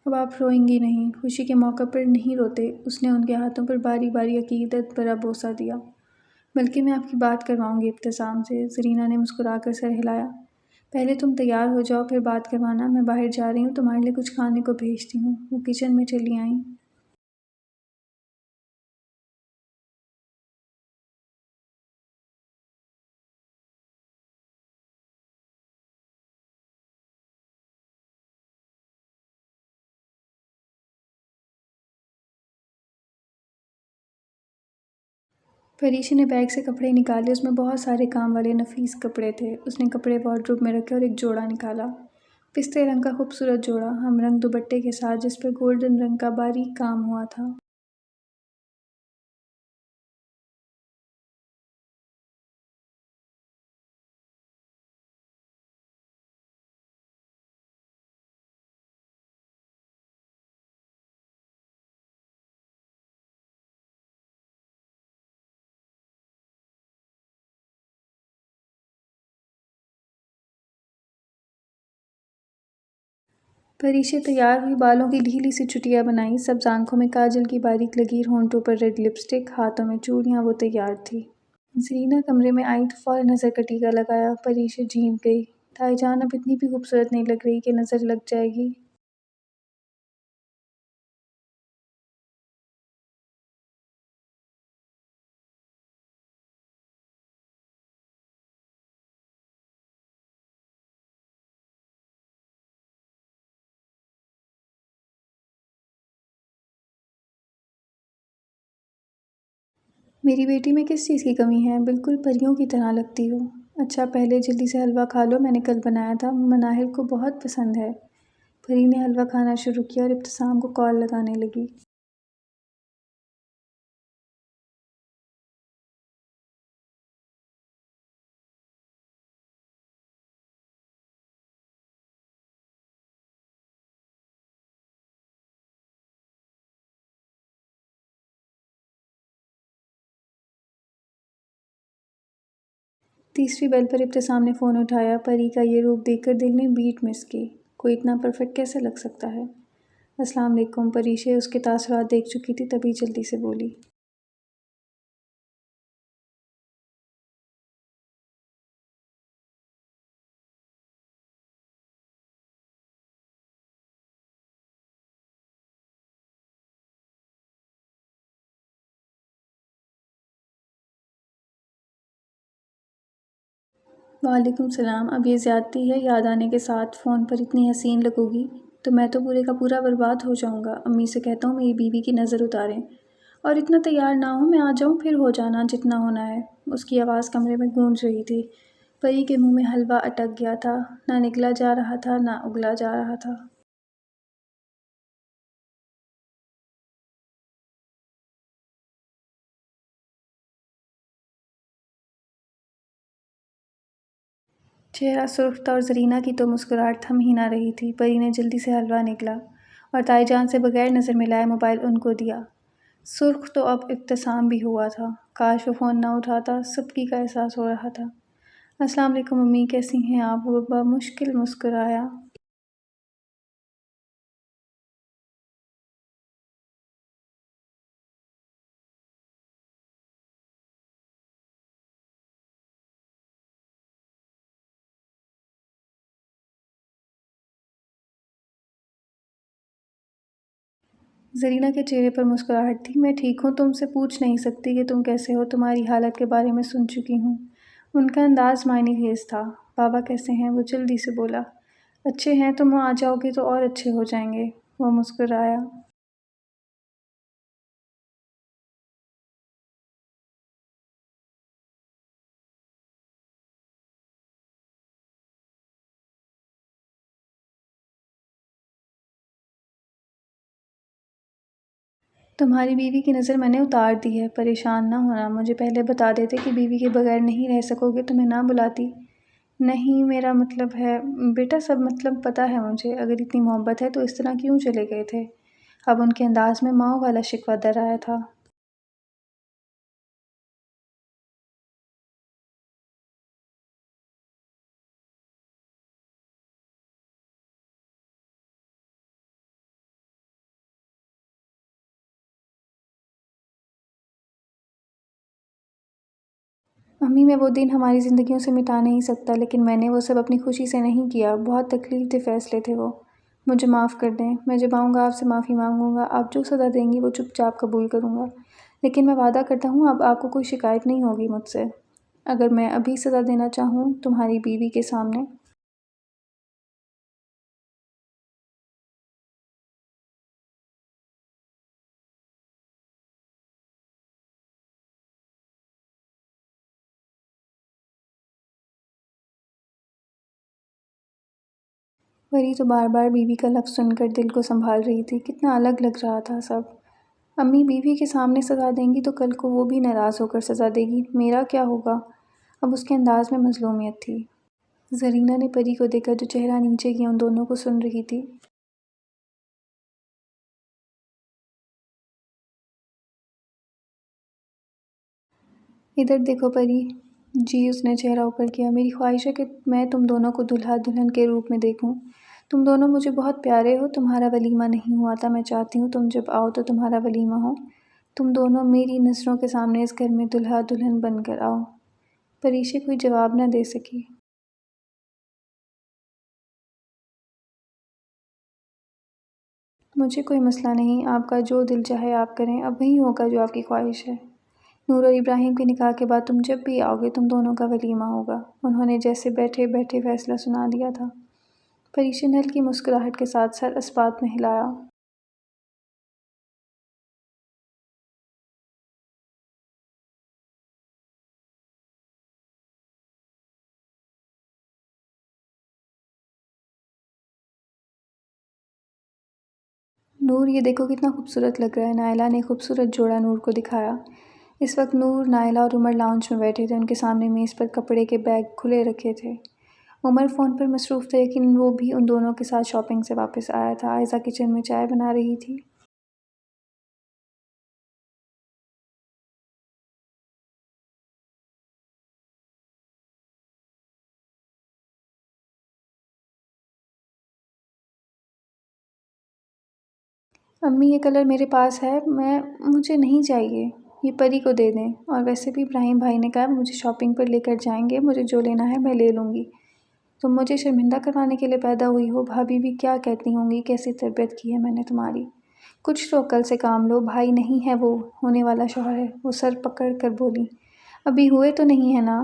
اب آپ روئیں گی نہیں، خوشی کے موقع پر نہیں روتے۔ اس نے ان کے ہاتھوں پر باری باری عقیدت بھرا بوسہ دیا۔ بلکہ میں آپ کی بات کرواؤں گی ابتسام سے۔ زرینہ نے مسکرا کر سر ہلایا۔ پہلے تم تیار ہو جاؤ پھر بات کروانا، میں باہر جا رہی ہوں، تمہارے لیے کچھ کھانے کو بھیجتی ہوں۔ وہ کچن میں چلی آئیں۔ فریشی نے بیگ سے کپڑے نکالے، اس میں بہت سارے کام والے نفیس کپڑے تھے۔ اس نے کپڑے وارڈروب میں رکھے اور ایک جوڑا نکالا، پستے رنگ کا خوبصورت جوڑا، ہم رنگ دوپٹے کے ساتھ جس پر گولڈن رنگ کا باریک کام ہوا تھا۔ پریشے تیار ہوئی، بالوں کی ڈھیلی سی چٹیاں بنائیں، سبز آنکھوں میں کاجل کی باریک لکیر، ہونٹوں پر ریڈ لپسٹک، ہاتھوں میں چوڑیاں، وہ تیار تھی۔ زرینہ کمرے میں آئی تو فوراً نظر کا ٹیکا لگایا۔ پریشا جھینک گئی، تائی جان اب اتنی بھی خوبصورت نہیں لگ رہی کہ نظر لگ جائے گی۔ میری بیٹی میں کس چیز کی کمی ہے؟ بالکل پریوں کی طرح لگتی ہو۔ اچھا پہلے جلدی سے حلوہ کھا لو، میں نے کل بنایا تھا، مناہل کو بہت پسند ہے۔ پری نے حلوہ کھانا شروع کیا اور ابتسام کو کال لگانے لگی۔ تیسری بیل پر ابتسام نے فون اٹھایا۔ پری کا یہ روپ دیکھ کر دل نے بیٹ مس کی۔ کوئی اتنا پرفیکٹ کیسے لگ سکتا ہے؟ السلام علیکم۔ پریشے اس کے تاثرات دیکھ چکی تھی، تبھی جلدی سے بولی۔ وعلیکم السلام۔ اب یہ زیادتی ہے، یاد آنے کے ساتھ فون پر اتنی حسین لگو گی تو میں تو پورے کا پورا برباد ہو جاؤں گا۔ امی سے کہتا ہوں میری بیوی کی نظر اتاریں اور اتنا تیار نہ ہو، میں آ جاؤں پھر ہو جانا جتنا ہونا ہے۔ اس کی آواز کمرے میں گونج رہی تھی۔ پری کے منہ میں حلوہ اٹک گیا تھا، نہ نگلا جا رہا تھا نہ اگلا جا رہا تھا۔ چہرہ سرخ تھا اور زرینہ کی تو مسکراہٹ تھم ہی نہ رہی تھی۔ پری نے جلدی سے حلوہ نگلا اور تائی جان سے بغیر نظر ملائے موبائل ان کو دیا۔ سرخ تو اب ابتسام بھی ہوا تھا، کاش وہ فون نہ اٹھاتا، سبکی کا احساس ہو رہا تھا۔ السلام علیکم امی، کیسی ہیں آپ؟ وہ بمشکل مسکرایا۔ زرینہ کے چہرے پر مسکراہٹ تھی۔ میں ٹھیک ہوں، تم سے پوچھ نہیں سکتی کہ تم کیسے ہو، تمہاری حالت کے بارے میں سن چکی ہوں۔ ان کا انداز معنی خیز تھا۔ بابا کیسے ہیں؟ وہ جلدی سے بولا۔ اچھے ہیں، تم وہاں آ جاؤ گی تو اور اچھے ہو جائیں گے۔ وہ مسکرایا۔ تمہاری بیوی کی نظر میں نے اتار دی ہے، پریشان نہ ہونا، مجھے پہلے بتا دیتے کہ بیوی کے بغیر نہیں رہ سکو گے تو میں نہ بلاتی۔ نہیں میرا مطلب ہے، بیٹا سب مطلب پتہ ہے مجھے، اگر اتنی محبت ہے تو اس طرح کیوں چلے گئے تھے؟ اب ان کے انداز میں ماؤں والا شکوہ در آیا تھا۔ امی میں وہ دن ہماری زندگیوں سے مٹا نہیں سکتا، لیکن میں نے وہ سب اپنی خوشی سے نہیں کیا، بہت تکلیف دہ فیصلے تھے وہ۔ مجھے معاف کر دیں، میں جب آؤں گا آپ سے معافی مانگوں گا، آپ جو سزا دیں گی وہ چپ چاپ قبول کروں گا، لیکن میں وعدہ کرتا ہوں اب آپ کو کوئی شکایت نہیں ہوگی مجھ سے۔ اگر میں ابھی سزا دینا چاہوں تمہاری بیوی کے سامنے۔ پری تو بار بار بیوی کا لفظ سن کر دل کو سنبھال رہی تھی، کتنا الگ لگ رہا تھا سب۔ امی بیوی کے سامنے سزا دیں گی تو کل کو وہ بھی ناراض ہو کر سزا دے گی، میرا کیا ہوگا؟ اب اس کے انداز میں مظلومیت تھی۔ زرینہ نے پری کو دیکھا جو چہرہ نیچے کیے ان دونوں کو سن رہی تھی۔ ادھر دیکھو پری۔ جی اس نے چہرہ اوپر کیا۔ میری خواہش ہے کہ میں تم دونوں کو دلہا دلہن کے روپ میں دیکھوں۔ تم دونوں مجھے بہت پیارے ہو، تمہارا ولیمہ نہیں ہوا تھا، میں چاہتی ہوں تم جب آؤ تو تمہارا ولیمہ ہو۔ تم دونوں میری نظروں کے سامنے اس گھر میں دلہا دلہن بن کر آؤ۔ پریشے کوئی جواب نہ دے سکی۔ مجھے کوئی مسئلہ نہیں، آپ کا جو دل چاہے آپ کریں، اب وہی ہوگا جو آپ کی خواہش ہے۔ نور اور ابراہیم کے نکاح کے بعد تم جب بھی آؤ گے تم دونوں کا ولیمہ ہوگا، انہوں نے جیسے بیٹھے بیٹھے فیصلہ سنا دیا تھا۔ پریشے نے ہلکی مسکراہٹ کے ساتھ سر اس بات میں ہلایا۔ نور یہ دیکھو کتنا خوبصورت لگ رہا ہے، نائلہ نے خوبصورت جوڑا نور کو دکھایا۔ اس وقت نور، نائلہ اور عمر لاؤنج میں بیٹھے تھے، ان کے سامنے میز پر کپڑے کے بیگ کھلے رکھے تھے۔ عمر فون پر مصروف تھا لیکن وہ بھی ان دونوں کے ساتھ شاپنگ سے واپس آیا تھا۔ عائزہ کچن میں چائے بنا رہی تھی۔ امی یہ کلر میرے پاس ہے، مجھے نہیں چاہیے، یہ پری کو دے دیں، اور ویسے بھی ابراہیم بھائی نے کہا مجھے شاپنگ پر لے کر جائیں گے، مجھے جو لینا ہے میں لے لوں گی۔ تم مجھے شرمندہ کروانے کے لیے پیدا ہوئی ہو، بھابھی بھی کیا کہتی ہوں گی کیسی تربیت کی ہے میں نے تمہاری۔ کچھ تو عقل سے کام لو، بھائی نہیں ہے وہ، ہونے والا شوہر ہے۔ وہ سر پکڑ کر بولی۔ ابھی ہوئے تو نہیں ہے نا؟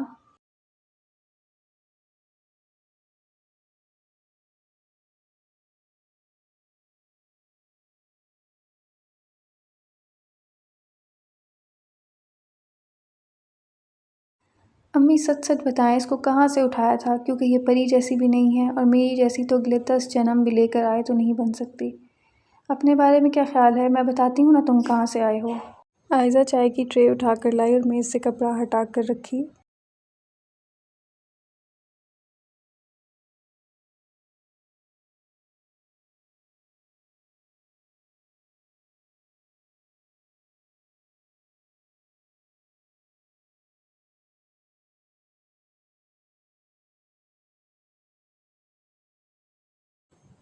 امی سچ سچ بتائیں اس کو کہاں سے اٹھایا تھا، کیونکہ یہ پری جیسی بھی نہیں ہے اور میری جیسی تو اگلے 10 جنم بھی لے کر آئے تو نہیں بن سکتی۔ اپنے بارے میں کیا خیال ہے، میں بتاتی ہوں نا تم کہاں سے آئے ہو۔ عائزہ چائے کی ٹرے اٹھا کر لائی اور میز سے کپڑا ہٹا کر رکھی۔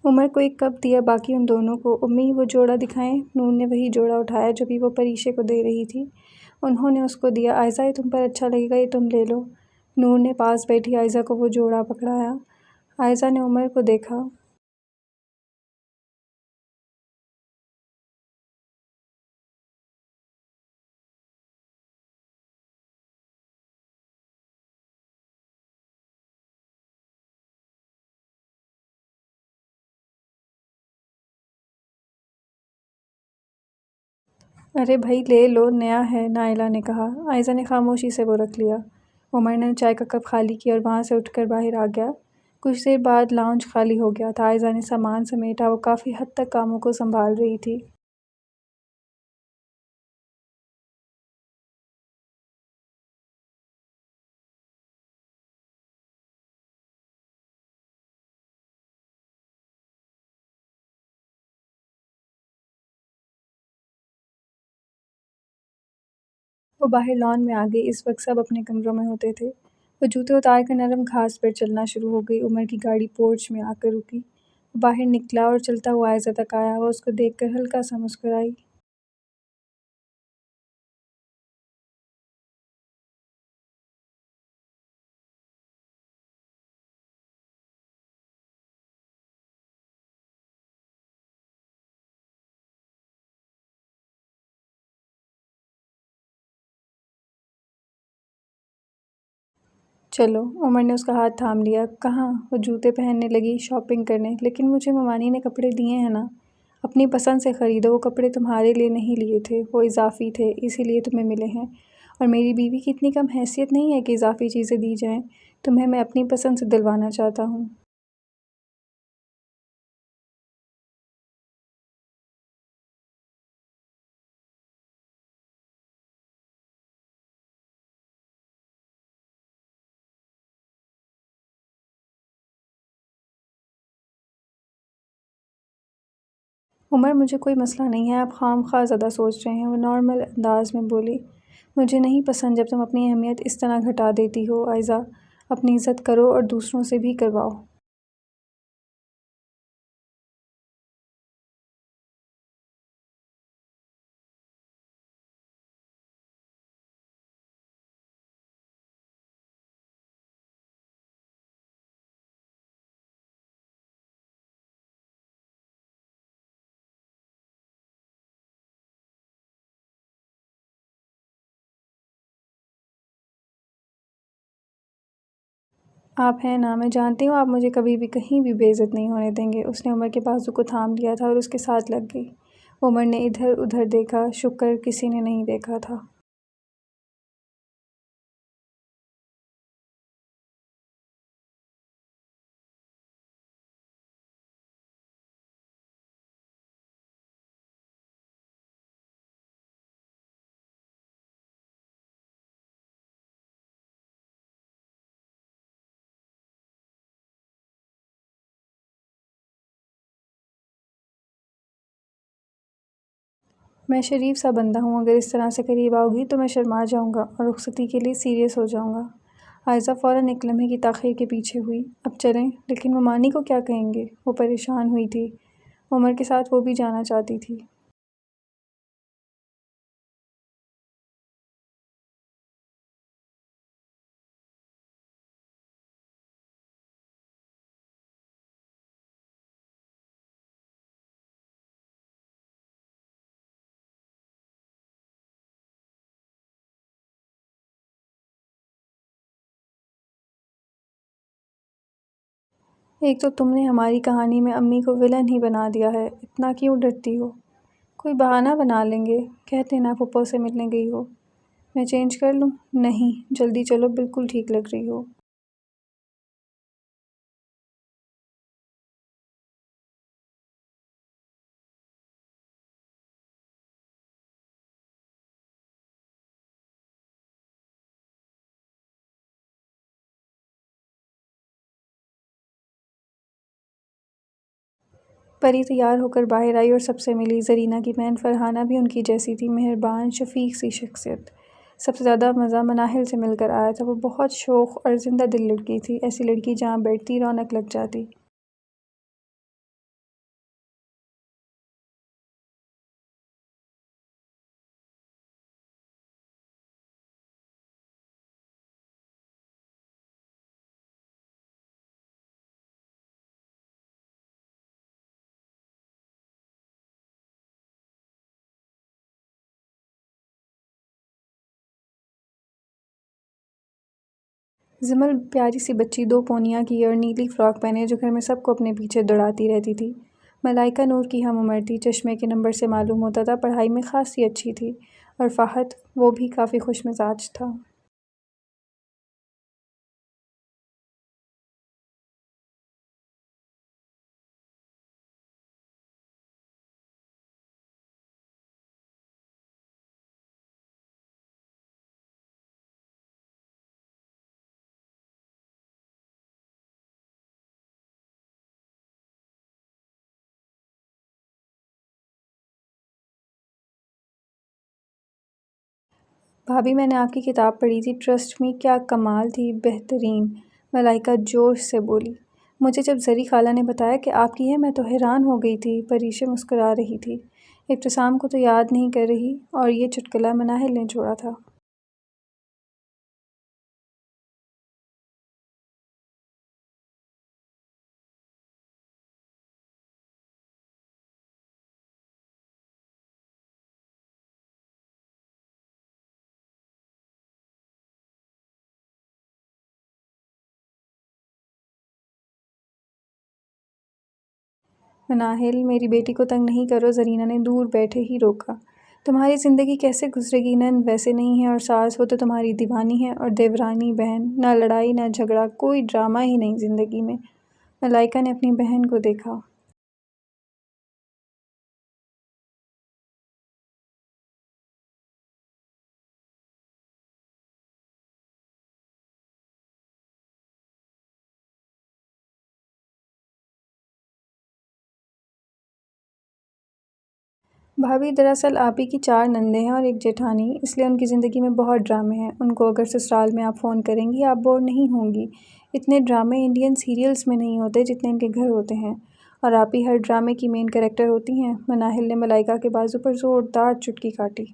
عمر کو ایک کپ دیا، باقی ان دونوں کو۔ امی وہ جوڑا دکھائیں۔ نور نے وہی جوڑا اٹھایا جو بھی وہ پریشے کو دے رہی تھی۔ انہوں نے اس کو دیا۔ عائزہ یہ تم پر اچھا لگے گا، یہ تم لے لو۔ نور نے پاس بیٹھی عائزہ کو وہ جوڑا پکڑایا۔ عائزہ نے عمر کو دیکھا۔ ارے بھائی لے لو، نیا ہے، نائلہ نے کہا۔ عائزہ نے خاموشی سے وہ رکھ لیا۔ عمر نے چائے کا کپ خالی کیا اور وہاں سے اٹھ کر باہر آ گیا۔ کچھ دیر بعد لاؤنج خالی ہو گیا تھا۔ عائزہ نے سامان سمیٹا، وہ کافی حد تک کاموں کو سنبھال رہی تھی۔ وہ باہر لان میں آ گئی، اس وقت سب اپنے کمروں میں ہوتے تھے۔ وہ جوتے اتار کر نرم گھاس پر چلنا شروع ہو گئی۔ عمر کی گاڑی پورچ میں آ کر رکی۔ وہ باہر نکلا اور چلتا ہوا عائزہ تک آیا۔ وہ اس کو دیکھ کر ہلکا سا مسکرائی۔ چلو، عمر نے اس کا ہاتھ تھام لیا۔ کہاں؟ وہ جوتے پہننے لگی، شاپنگ کرنے۔ لیکن مجھے ممانی نے کپڑے دیے ہیں نا۔ اپنی پسند سے خریدو، وہ کپڑے تمہارے لیے نہیں لیے تھے، وہ اضافی تھے، اسی لیے تمہیں ملے ہیں۔ اور میری بیوی کی اتنی کم حیثیت نہیں ہے کہ اضافی چیزیں دی جائیں۔ تمہیں میں اپنی پسند سے دلوانا چاہتا ہوں۔ عمر، مجھے کوئی مسئلہ نہیں ہے، آپ خواہ مخواہ زیادہ سوچ رہے ہیں، وہ نارمل انداز میں بولی۔ مجھے نہیں پسند جب تم اپنی اہمیت اس طرح گھٹا دیتی ہو عائزہ۔ اپنی عزت کرو اور دوسروں سے بھی کرواؤ۔ آپ ہیں نا، میں جانتی ہوں آپ مجھے کبھی بھی کہیں بھی بے عزت نہیں ہونے دیں گے۔ اس نے عمر کے بازو کو تھام لیا تھا اور اس کے ساتھ لگ گئی۔ عمر نے ادھر ادھر دیکھا، شکر کسی نے نہیں دیکھا تھا۔ میں شریف سا بندہ ہوں، اگر اس طرح سے قریب آؤ گی تو میں شرما جاؤں گا اور رخصتی کے لیے سیریس ہو جاؤں گا۔ عائزہ فوراً ایک لمحے کی تاخیر کے پیچھے ہوئی۔ اب چلیں؟ لیکن ممانی کو کیا کہیں گے؟ وہ پریشان ہوئی تھی۔ عمر کے ساتھ وہ بھی جانا چاہتی تھی۔ ایک تو تم نے ہماری کہانی میں امی کو ولن ہی بنا دیا ہے، اتنا کیوں ڈرتی ہو؟ کوئی بہانہ بنا لیں گے، کہتے نا پھپھو سے ملنے گئی ہو۔ میں چینج کر لوں؟ نہیں، جلدی چلو، بالکل ٹھیک لگ رہی ہو۔ پری تیار ہو کر باہر آئی اور سب سے ملی۔ زرینہ کی بہن فرحانہ بھی ان کی جیسی تھی، مہربان، شفیق سی شخصیت۔ سب سے زیادہ مزہ مناہل سے مل کر آیا تھا۔ وہ بہت شوخ اور زندہ دل لڑکی تھی، ایسی لڑکی جہاں بیٹھتی رونق لگ جاتی۔ زمل پیاری سی بچی، 2 پونیاں کی اور نیلی فراک پہنے، جو گھر میں سب کو اپنے پیچھے دوڑاتی رہتی تھی۔ ملائکہ نور کی ہم عمر تھی، چشمے کے نمبر سے معلوم ہوتا تھا پڑھائی میں خاصی اچھی تھی۔ اور فہد، وہ بھی کافی خوش مزاج تھا۔ بھابھی، میں نے آپ کی کتاب پڑھی تھی، ٹرسٹ می، کیا کمال تھی، بہترین۔ ملائکہ جوش سے بولی۔ مجھے جب زری خالہ نے بتایا کہ آپ کی ہے، میں تو حیران ہو گئی تھی۔ پریشے مسکرا رہی تھی۔ ابتسام کو تو یاد نہیں کر رہی، اور یہ چٹکلا مناہل نے چھوڑا تھا۔ مناہل، میری بیٹی کو تنگ نہیں کرو، زرینہ نے دور بیٹھے ہی روکا۔ تمہاری زندگی کیسے گزرے گی نند ویسے نہیں ہے، اور ساس وہ تو تمہاری دیوانی ہے، اور دیورانی بہن، نہ لڑائی نہ جھگڑا، کوئی ڈرامہ ہی نہیں زندگی میں۔ ملائکہ نے اپنی بہن کو دیکھا۔ بھابھی دراصل آپ ہی کی 4 نندیں ہیں اور ایک جیٹھانی، اس لیے ان کی زندگی میں بہت ڈرامے ہیں۔ ان کو اگر سسرال میں آپ فون کریں گی آپ بور نہیں ہوں گی۔ اتنے ڈرامے انڈین سیریلز میں نہیں ہوتے جتنے ان کے گھر ہوتے ہیں، اور آپ ہی ہر ڈرامے کی مین کریکٹر ہوتی ہیں۔ مناہل نے ملائکہ کے بازو پر زوردار چٹکی کاٹی۔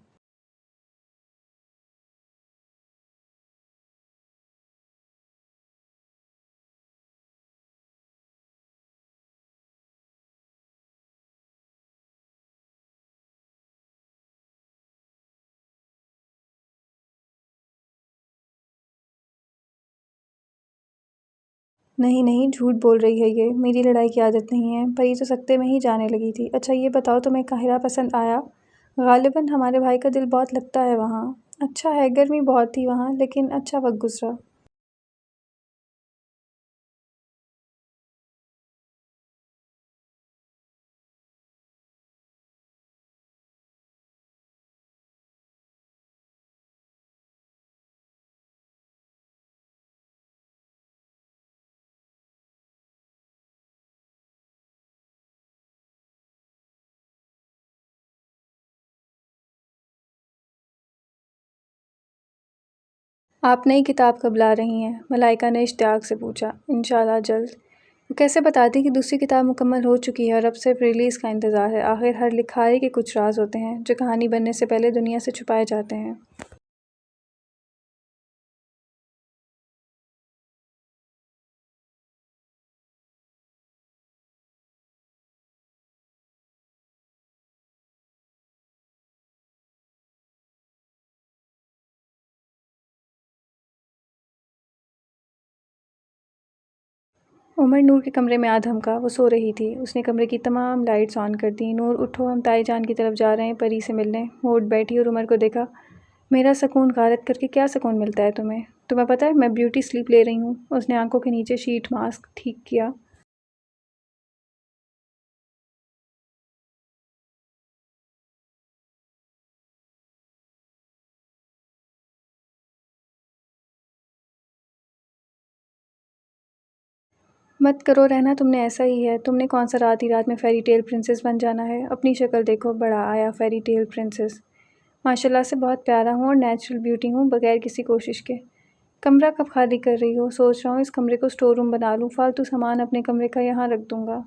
نہیں نہیں، جھوٹ بول رہی ہے یہ، میری لڑائی کی عادت نہیں ہے، پری تو سکتے میں ہی جانے لگی تھی۔ اچھا یہ بتاؤ تمہیں قاہرہ پسند آیا؟ غالباً ہمارے بھائی کا دل بہت لگتا ہے وہاں۔ اچھا ہے، گرمی بہت تھی وہاں، لیکن اچھا وقت گزرا۔ آپ نئی کتاب کب لا رہی ہیں؟ ملائکہ نے اشتیاق سے پوچھا۔ انشاءاللہ جلد۔ وہ کیسے بتاتی کہ دوسری کتاب مکمل ہو چکی ہے اور اب صرف ریلیز کا انتظار ہے؟ آخر ہر لکھاری کے کچھ راز ہوتے ہیں جو کہانی بننے سے پہلے دنیا سے چھپائے جاتے ہیں۔ عمر نور کے کمرے میں آ دھمکا۔ وہ سو رہی تھی۔ اس نے کمرے کی تمام لائٹس آن کر دیں۔ نور اٹھو، ہم تائی جان کی طرف جا رہے ہیں پری سے ملنے۔ وہ اٹھ بیٹھی اور عمر کو دیکھا۔ میرا سکون غارت کر کے کیا سکون ملتا ہے تمہیں؟ تمہیں پتہ ہے میں بیوٹی سلیپ لے رہی ہوں۔ اس نے آنکھوں کے نیچے شیٹ ماسک ٹھیک کیا۔ مت کرو رہنا، تم نے ایسا ہی ہے۔ تم نے کون سا رات ہی رات میں فیری ٹیل پرنسس بن جانا ہے؟ اپنی شکل دیکھو، بڑا آیا فیری ٹیل پرنسس۔ ماشاءاللہ سے بہت پیارا ہوں اور نیچرل بیوٹی ہوں بغیر کسی کوشش کے۔ کمرہ کب خالی کر رہی ہو؟ سوچ رہا ہوں اس کمرے کو اسٹور روم بنا لوں، فالتو سامان اپنے کمرے کا یہاں رکھ دوں گا۔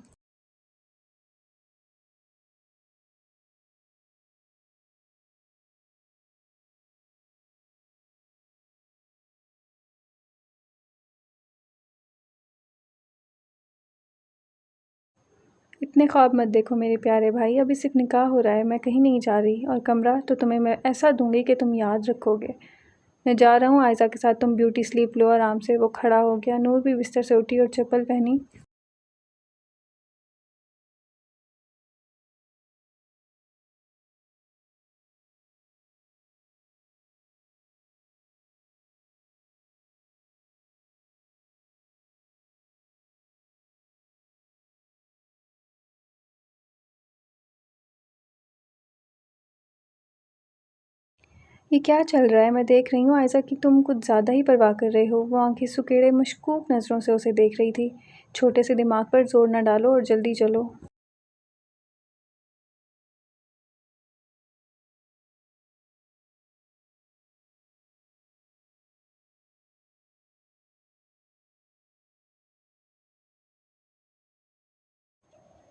اتنے خواب مت دیکھو میرے پیارے بھائی، ابھی صرف نکاح ہو رہا ہے، میں کہیں نہیں جا رہی، اور کمرہ تو تمہیں میں ایسا دوں گی کہ تم یاد رکھو گے۔ میں جا رہا ہوں عائزہ کے ساتھ، تم بیوٹی سلیپ لو آرام سے۔ وہ کھڑا ہو گیا۔ نور بھی بستر سے اٹھی اور چپل پہنی۔ یہ کیا چل رہا ہے؟ میں دیکھ رہی ہوں عائزہ کہ تم کچھ زیادہ ہی پرواہ کر رہے ہو۔ وہ آنکھیں سکیڑے مشکوک نظروں سے اسے دیکھ رہی تھی۔ چھوٹے سے دماغ پر زور نہ ڈالو اور جلدی چلو۔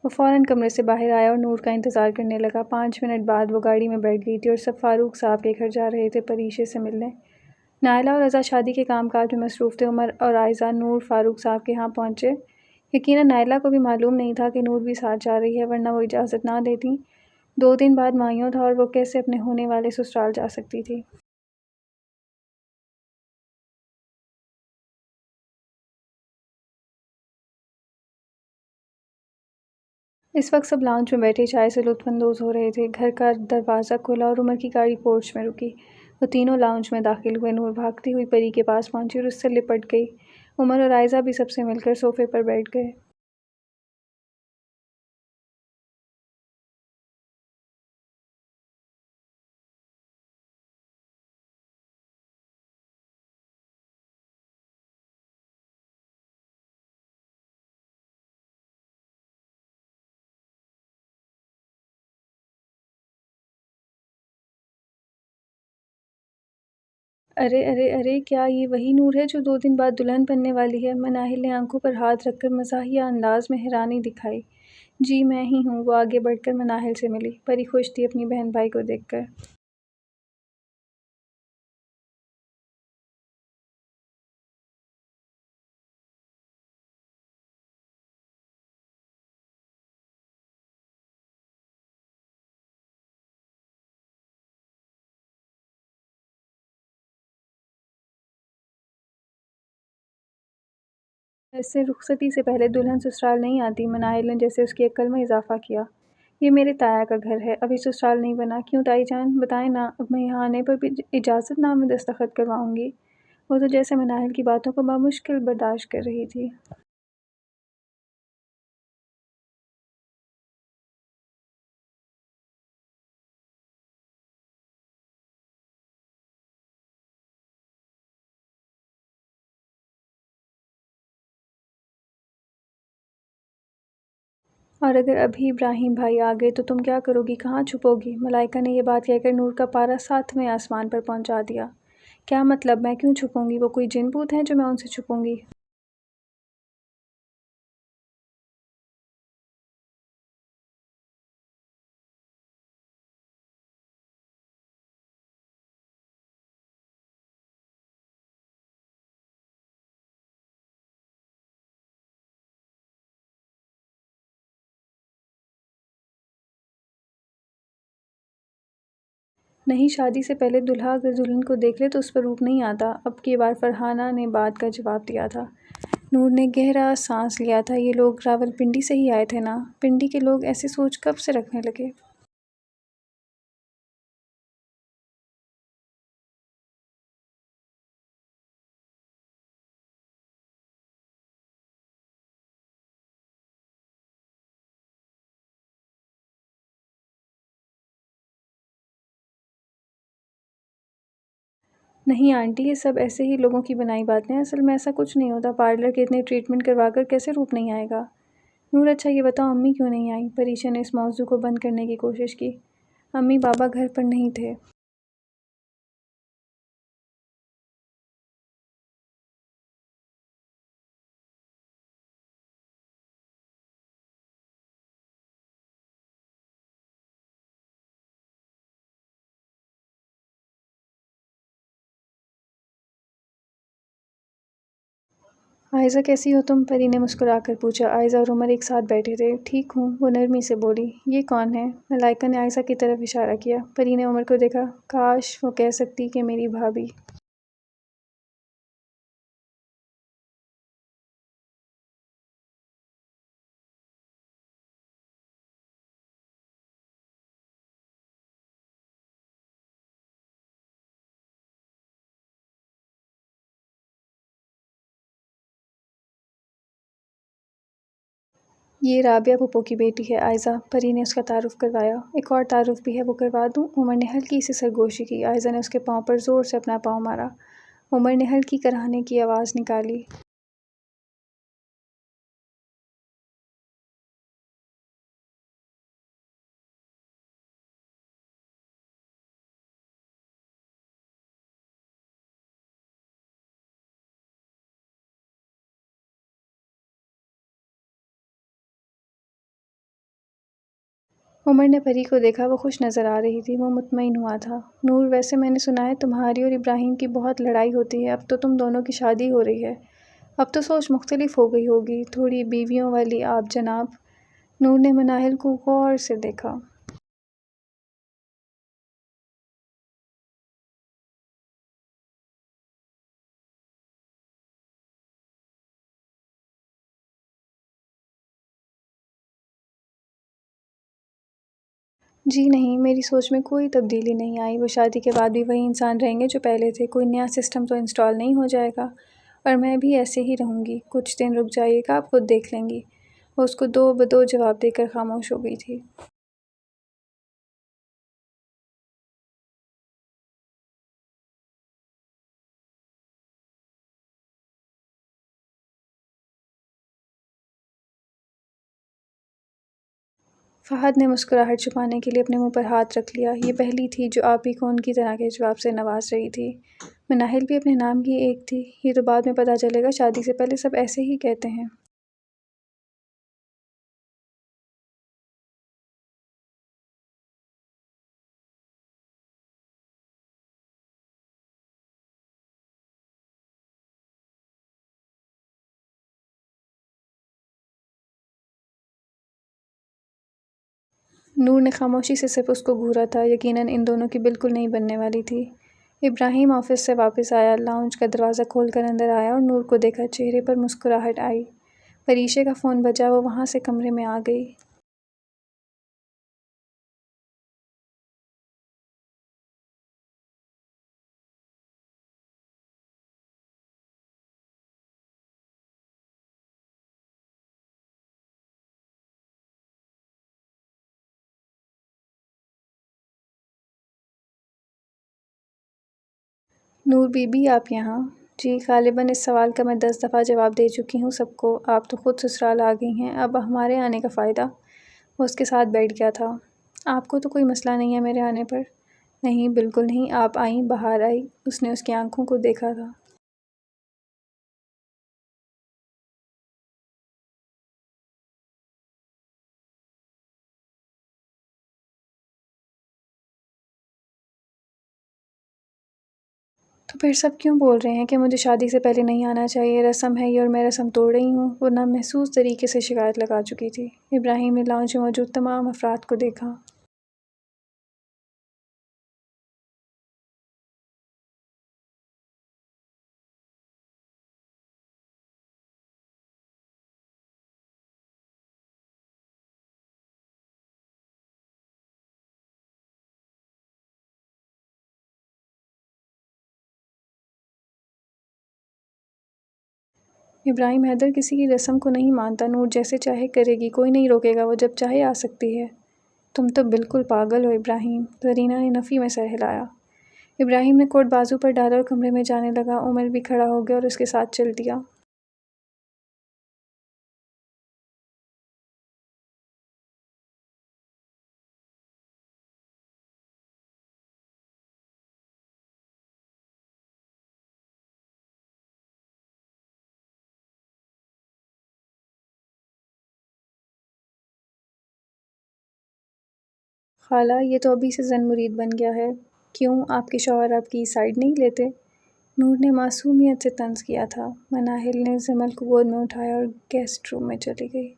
وہ فوراً کمرے سے باہر آیا اور نور کا انتظار کرنے لگا۔ 5 منٹ بعد وہ گاڑی میں بیٹھ گئی تھی اور سب فاروق صاحب کے گھر جا رہے تھے پریشے سے ملنے۔ نائلہ اور رضا شادی کے کام کاج میں مصروف تھے۔ عمر اور عائزہ نور فاروق صاحب کے ہاں پہنچے۔ یقیناً نائلہ کو بھی معلوم نہیں تھا کہ نور بھی ساتھ جا رہی ہے، ورنہ وہ اجازت نہ دیتی۔ 2 دن بعد مائیوں تھا اور وہ کیسے اپنے ہونے والے سسرال جا سکتی تھی؟ اس وقت سب لاؤنج میں بیٹھے چائے سے لطف اندوز ہو رہے تھے۔ گھر کا دروازہ کھلا اور عمر کی گاڑی پورچ میں رکی۔ وہ تینوں لاؤنج میں داخل ہوئے۔ نور بھاگتی ہوئی پری کے پاس پہنچی اور اس سے لپٹ گئی۔ عمر اور عائزہ بھی سب سے مل کر صوفے پر بیٹھ گئے۔ ارے ارے ارے، کیا یہ وہی نور ہے جو 2 دن بعد دلہن بننے والی ہے؟ مناہل نے آنکھوں پر ہاتھ رکھ کر مزاحیہ انداز میں حیرانی دکھائی۔ جی میں ہی ہوں۔ وہ آگے بڑھ کر مناہل سے ملی۔ پری خوش تھی اپنی بہن بھائی کو دیکھ کر۔ ایسے رخصتی سے پہلے دلہن سسرال نہیں آتی۔ مناہل نے جیسے اس کی عقل میں اضافہ کیا۔ یہ میرے تایا کا گھر ہے، ابھی سسرال نہیں بنا۔ کیوں تائی جان؟ بتائیں نا، اب میں یہاں آنے پر بھی اجازت نامے میں دستخط کرواؤں گی۔ وہ تو جیسے مناہل کی باتوں کو بمشکل برداشت کر رہی تھی۔ اور اگر ابھی ابراہیم بھائی آ گئے تو تم کیا کرو گی؟ کہاں چھپو گی؟ ملائکہ نے یہ بات کہہ کر نور کا پارا 7ویں آسمان پر پہنچا دیا۔ کیا مطلب؟ میں کیوں چھپوں گی؟ وہ کوئی جن بھوت ہیں جو میں ان سے چھپوں گی؟ نہیں، شادی سے پہلے دلہا اگر دلہن کو دیکھ لے تو اس پر روپ نہیں آتا۔ اب کی بار فرحانہ نے بات کا جواب دیا تھا۔ نور نے گہرا سانس لیا تھا۔ یہ لوگ راولپنڈی سے ہی آئے تھے نا؟ پنڈی کے لوگ ایسی سوچ کب سے رکھنے لگے؟ نہیں آنٹی، یہ سب ایسے ہی لوگوں کی بنائی باتیں ہیں۔ اصل میں ایسا کچھ نہیں ہوتا۔ پارلر کے اتنے ٹریٹمنٹ کروا کر کیسے روپ نہیں آئے گا؟ نور اچھا یہ بتاؤ، امی کیوں نہیں آئیں؟ پریشا نے اس موضوع کو بند کرنے کی کوشش کی۔ امی بابا گھر پر نہیں تھے۔ عائزہ کیسی ہو تم؟ پری نے مسکرا کر پوچھا۔ عائزہ اور عمر ایک ساتھ بیٹھے تھے۔ ٹھیک ہوں، وہ نرمی سے بولی۔ یہ کون ہے؟ ملائکہ نے عائزہ کی طرف اشارہ کیا۔ پری نے عمر کو دیکھا۔ کاش وہ کہہ سکتی کہ میری بھابھی۔ یہ رابعہ پھپھو کی بیٹی ہے عائزہ، پری نے اس کا تعارف کروایا۔ ایک اور تعارف بھی ہے، وہ کروا دوں؟ عمر نے ہلکی سی سرگوشی کی۔ عائزہ نے اس کے پاؤں پر زور سے اپنا پاؤں مارا۔ عمر نے ہلکی کراہنے کی آواز نکالی۔ عمر نے پری کو دیکھا۔ وہ خوش نظر آ رہی تھی۔ وہ مطمئن ہوا تھا۔ نور، ویسے میں نے سنا ہے تمہاری اور ابراہیم کی بہت لڑائی ہوتی ہے۔ اب تو تم دونوں کی شادی ہو رہی ہے۔ اب تو سوچ مختلف ہو گئی ہوگی، تھوڑی بیویوں والی آپ جناب۔ نور نے مناہل کو غور سے دیکھا۔ جی نہیں، میری سوچ میں کوئی تبدیلی نہیں آئی۔ وہ شادی کے بعد بھی وہی انسان رہیں گے جو پہلے تھے۔ کوئی نیا سسٹم تو انسٹال نہیں ہو جائے گا، اور میں بھی ایسے ہی رہوں گی۔ کچھ دن رک جائیے گا، آپ خود دیکھ لیں گی۔ وہ اس کو دو بدو جواب دے کر خاموش ہو گئی تھی۔ فہد نے مسکراہٹ چھپانے کے لیے اپنے منہ پر ہاتھ رکھ لیا۔ یہ پہلی تھی جو آپ ہی کو ان کی طرح کے جواب سے نواز رہی تھی۔ مناہل بھی اپنے نام کی ایک تھی۔ یہ تو بعد میں پتہ چلے گا، شادی سے پہلے سب ایسے ہی کہتے ہیں۔ نور نے خاموشی سے صرف اس کو گھورا تھا۔ یقیناً ان دونوں کی بالکل نہیں بننے والی تھی۔ ابراہیم آفس سے واپس آیا، لاؤنج کا دروازہ کھول کر اندر آیا اور نور کو دیکھا۔ چہرے پر مسکراہٹ آئی۔ پریشے کا فون بجا، وہ وہاں سے کمرے میں آ گئی۔ نور بی بی آپ یہاں؟ جی، غالباً اس سوال کا میں 10 دفعہ جواب دے چکی ہوں سب کو۔ آپ تو خود سسرال آ گئی ہیں، اب ہمارے آنے کا فائدہ؟ وہ اس کے ساتھ بیٹھ گیا تھا۔ آپ کو تو کوئی مسئلہ نہیں ہے میرے آنے پر؟ نہیں، بالکل نہیں۔ آپ آئیں، باہر آئی۔ اس نے اس کی آنکھوں کو دیکھا تھا۔ تو پھر سب کیوں بول رہے ہیں کہ مجھے شادی سے پہلے نہیں آنا چاہیے؟ رسم ہے یہ اور میں رسم توڑ رہی ہوں؟ وہ نامحسوس طریقے سے شکایت لگا چکی تھی۔ ابراہیم نے لاؤنج میں موجود تمام افراد کو دیکھا۔ ابراہیم حیدر کسی کی رسم کو نہیں مانتا۔ نور جیسے چاہے کرے گی، کوئی نہیں روکے گا، وہ جب چاہے آ سکتی ہے۔ تم تو بالکل پاگل ہو ابراہیم، زرینہ نے نفی میں سر ہلایا۔ ابراہیم نے کوٹ بازو پر ڈالا اور کمرے میں جانے لگا۔ عمر بھی کھڑا ہو گیا اور اس کے ساتھ چل دیا۔ خالہ، یہ تو ابھی سے زن مرید بن گیا ہے۔ کیوں، آپ کے شوہر آپ کی سائیڈ نہیں لیتے؟ نور نے معصومیت سے طنز کیا تھا۔ مناہل نے زمل کو گود میں اٹھایا اور گیسٹ روم میں چلی گئی۔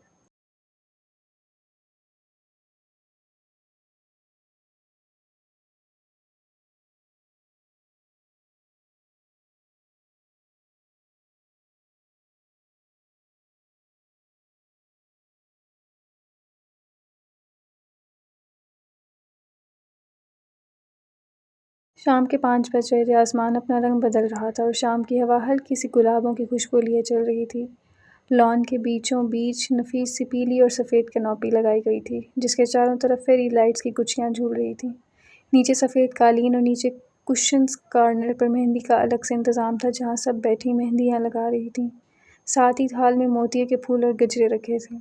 شام کے 5 بج رہے تھے۔ آسمان اپنا رنگ بدل رہا تھا اور شام کی ہوا ہلکی سی گلابوں کی خوشبو لیے چل رہی تھی۔ لان کے بیچوں بیچ نفیس سی پیلی اور سفید کنوپی لگائی گئی تھی، جس کے چاروں طرف فیری لائٹس کی گچھیاں جھول رہی تھیں۔ نیچے سفید قالین اور نیچے کشنز، کارنر پر مہندی کا الگ سے انتظام تھا جہاں سب بیٹھی مہندیاں لگا رہی تھیں۔ ساتھ ہی تھال میں موتیے کے پھول اور گجرے رکھے تھے۔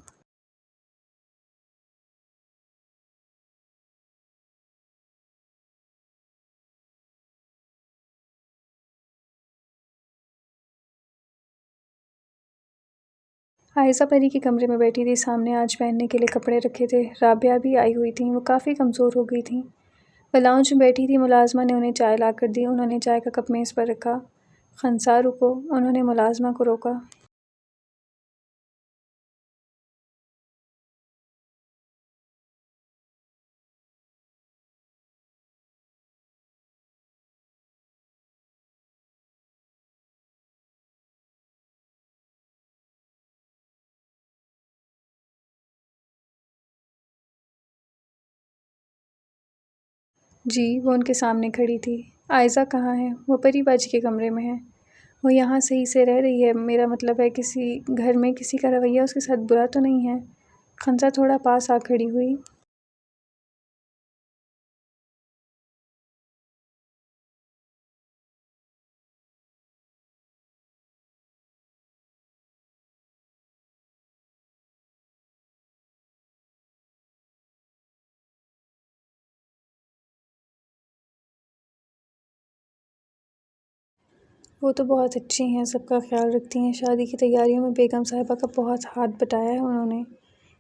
عائزہ پری کے کمرے میں بیٹھی تھی۔ سامنے آج پہننے کے لیے کپڑے رکھے تھے۔ رابعہ بھی آئی ہوئی تھیں۔ وہ کافی کمزور ہو گئی تھیں۔ وہ لاؤنج میں بیٹھی تھی۔ ملازمہ نے انہیں چائے لا کر دی۔ انہوں نے چائے کا کپ میز پر رکھا۔ خنسا، رکو، انہوں نے ملازمہ کو روکا۔ جی، وہ ان کے سامنے کھڑی تھی۔ عائزہ کہاں ہے؟ وہ پری باجی کے کمرے میں ہے۔ وہ یہاں صحیح سے رہ رہی ہے، میرا مطلب ہے کسی گھر میں کسی کا رویہ اس کے ساتھ برا تو نہیں ہے؟ خنسا تھوڑا پاس آ کھڑی ہوئی۔ وہ تو بہت اچھی ہیں، سب کا خیال رکھتی ہیں۔ شادی کی تیاریوں میں بیگم صاحبہ کا بہت ہاتھ بٹایا ہے انہوں نے۔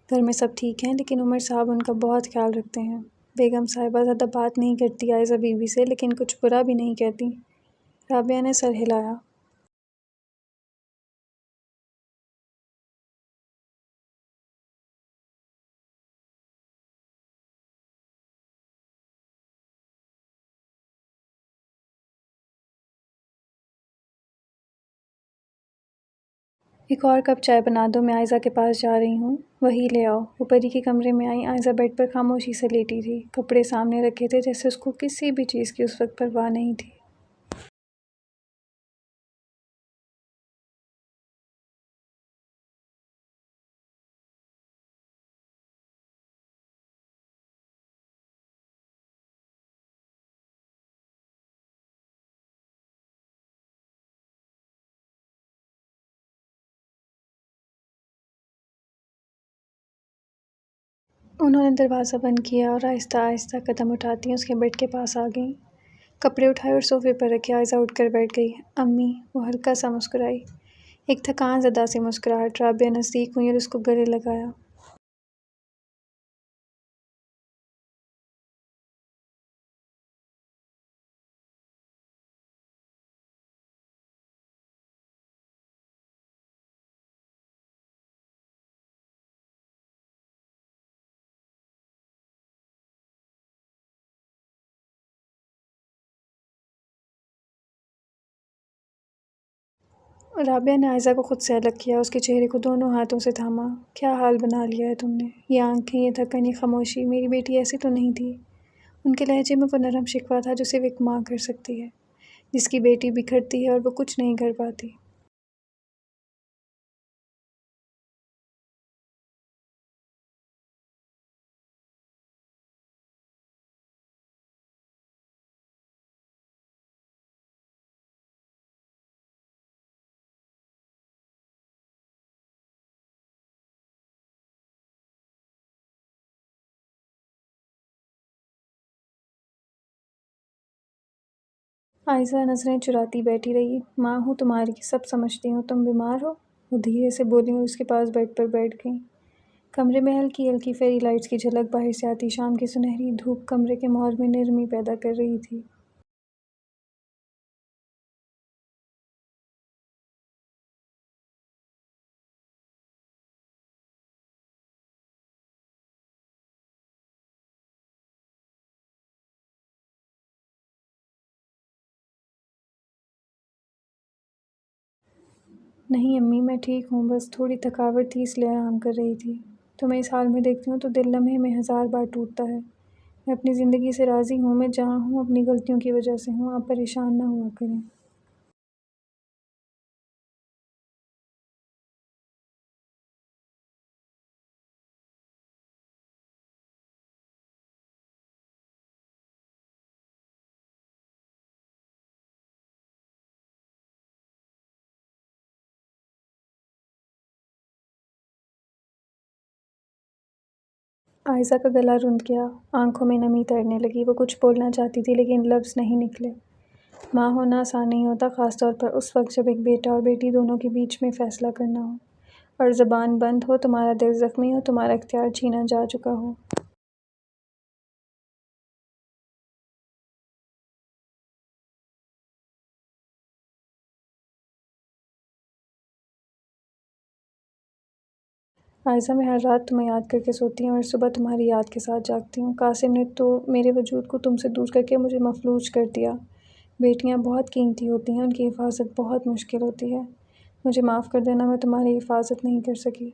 گھر میں سب ٹھیک ہیں، لیکن عمر صاحب ان کا بہت خیال رکھتے ہیں۔ بیگم صاحبہ زیادہ بات نہیں کرتی عائزہ بی بی سے، لیکن کچھ برا بھی نہیں کہتی۔ رابعہ نے سر ہلایا۔ ایک اور کپ چائے بنا دو، میں عائزہ کے پاس جا رہی ہوں۔ وہی لے آؤ۔ وہ پری کے کمرے میں آئی۔ عائزہ بیڈ پر خاموشی سے لیٹی تھی، کپڑے سامنے رکھے تھے، جیسے اس کو کسی بھی چیز کی اس وقت پرواہ نہیں تھی۔ انہوں نے دروازہ بند کیا اور آہستہ آہستہ قدم اٹھاتی اس کے بیڈ کے پاس آ گئیں۔ کپڑے اٹھائے اور صوفے پر رکھے۔ عائزہ اٹھ کر بیٹھ گئی۔ امی، وہ ہلکا سا مسکرائی، ایک تھکان زدہ سی مسکراہٹ۔ رابعہ نزدیک ہوئی اور اس کو گلے لگایا۔ رابعہ نے عائزہ کو خود سے الگ کیا، اس کے چہرے کو دونوں ہاتھوں سے تھاما۔ کیا حال بنا لیا ہے تم نے؟ یہ آنکھیں، یہ تھکن، یہ خاموشی۔ میری بیٹی ایسی تو نہیں تھی۔ ان کے لہجے میں وہ نرم شکوہ تھا جو صرف ایک ماں کر سکتی ہے، جس کی بیٹی بکھرتی ہے اور وہ کچھ نہیں کر پاتی۔ عائزہ نظریں چراتی بیٹھی رہی۔ ماں ہوں تمہاری، سب سمجھتی ہوں۔ تم بیمار ہو؟ وہ دھیرے سے بولی اور اس کے پاس بیڈ پر بیٹھ گئی۔ کمرے میں ہلکی ہلکی فیری لائٹس کی جھلک باہر سے آتی شام کی سنہری دھوپ کمرے کے ماحول میں نرمی پیدا کر رہی تھی۔ نہیں امی، میں ٹھیک ہوں، بس تھوڑی تھکاوٹ تھی اس لیے آرام کر رہی تھی۔ تمہیں اس حال میں دیکھتی ہوں تو دل لمحے میں 1000 بار ٹوٹتا ہے۔ میں اپنی زندگی سے راضی ہوں، میں جہاں ہوں اپنی غلطیوں کی وجہ سے ہوں، آپ پریشان نہ ہوا کریں۔ عائزہ کا گلا رند گیا، آنکھوں میں نمی تیرنے لگی۔ وہ کچھ بولنا چاہتی تھی لیکن لفظ نہیں نکلے۔ ماں ہونا آسان نہیں ہوتا، خاص طور پر اس وقت جب ایک بیٹا اور بیٹی دونوں کے بیچ میں فیصلہ کرنا ہو، اور زبان بند ہو، تمہارا دل زخمی ہو، تمہارا اختیار چھینا جا چکا ہو۔ عائزہ، میں ہر رات تمہیں یاد کر کے سوتی ہوں اور صبح تمہاری یاد کے ساتھ جاگتی ہوں۔ قاسم نے تو میرے وجود کو تم سے دور کر کے مجھے مفلوج کر دیا۔ بیٹیاں بہت قیمتی ہوتی ہیں، ان کی حفاظت بہت مشکل ہوتی ہے۔ مجھے معاف کر دینا، میں تمہاری حفاظت نہیں کر سکی۔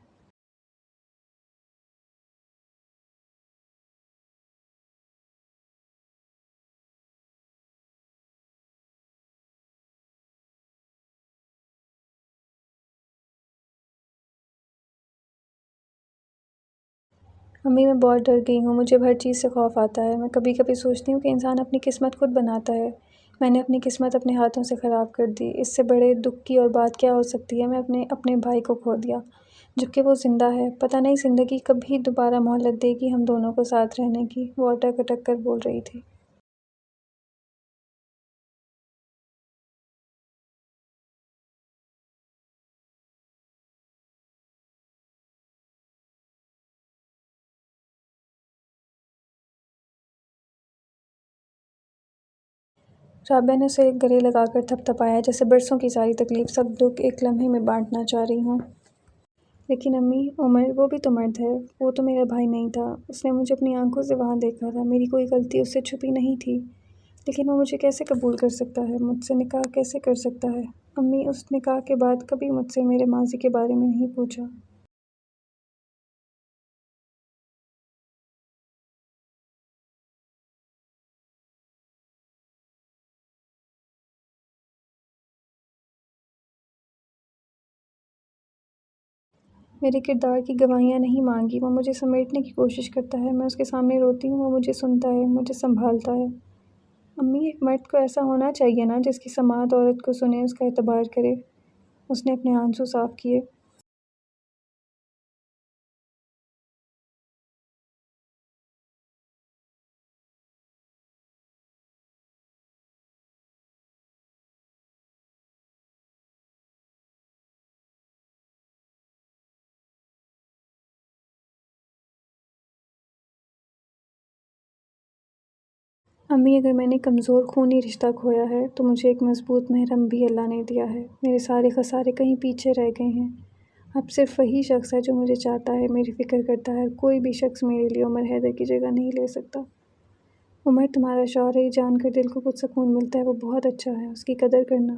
امی میں بہت ڈر گئی ہوں، مجھے ہر چیز سے خوف آتا ہے۔ میں کبھی کبھی سوچتی ہوں کہ انسان اپنی قسمت خود بناتا ہے۔ میں نے اپنی قسمت اپنے ہاتھوں سے خراب کر دی۔ اس سے بڑے دکھ کی اور بات کیا ہو سکتی ہے؟ میں اپنے بھائی کو کھو دیا، جبکہ وہ زندہ ہے۔ پتہ نہیں زندگی کبھی دوبارہ مہلت دے گی ہم دونوں کو ساتھ رہنے کی، وہ اٹک اٹک کر بول رہی تھی۔ رابعہ نے اسے گلے لگا کر تھپ تھپایا، جیسے برسوں کی ساری تکلیف، سب دکھ ایک لمحے میں بانٹنا چاہ رہی ہوں۔ لیکن امی، عمر، وہ بھی تو مرد ہے، وہ تو میرا بھائی نہیں تھا۔ اس نے مجھے اپنی آنکھوں سے وہاں دیکھا تھا، میری کوئی غلطی اس سے چھپی نہیں تھی۔ لیکن وہ مجھے کیسے قبول کر سکتا ہے، مجھ سے نکاح کیسے کر سکتا ہے؟ امی، اس نکاح کے بعد کبھی مجھ سے میرے ماضی کے بارے میں نہیں پوچھا۔ میرے کردار کی گواہیاں نہیں مانگی، وہ مجھے سمیٹنے کی کوشش کرتا ہے، میں اس کے سامنے روتی ہوں، وہ مجھے سنتا ہے، مجھے سنبھالتا ہے۔ امی، ایک مرد کو ایسا ہونا چاہیے نا جس کی سماعت عورت کو سنے، اس کا اعتبار کرے۔ اس نے اپنے آنسو صاف کیے۔ امی، اگر میں نے کمزور خونی رشتہ کھویا ہے تو مجھے ایک مضبوط محرم بھی اللہ نے دیا ہے۔ میرے سارے خسارے کہیں پیچھے رہ گئے ہیں۔ اب صرف وہی شخص ہے جو مجھے چاہتا ہے، میری فکر کرتا ہے۔ کوئی بھی شخص میرے لیے عمر حیدر کی جگہ نہیں لے سکتا۔ عمر تمہارا شوہر ہے، یہ جان کر دل کو کچھ سکون ملتا ہے، وہ بہت اچھا ہے، اس کی قدر کرنا۔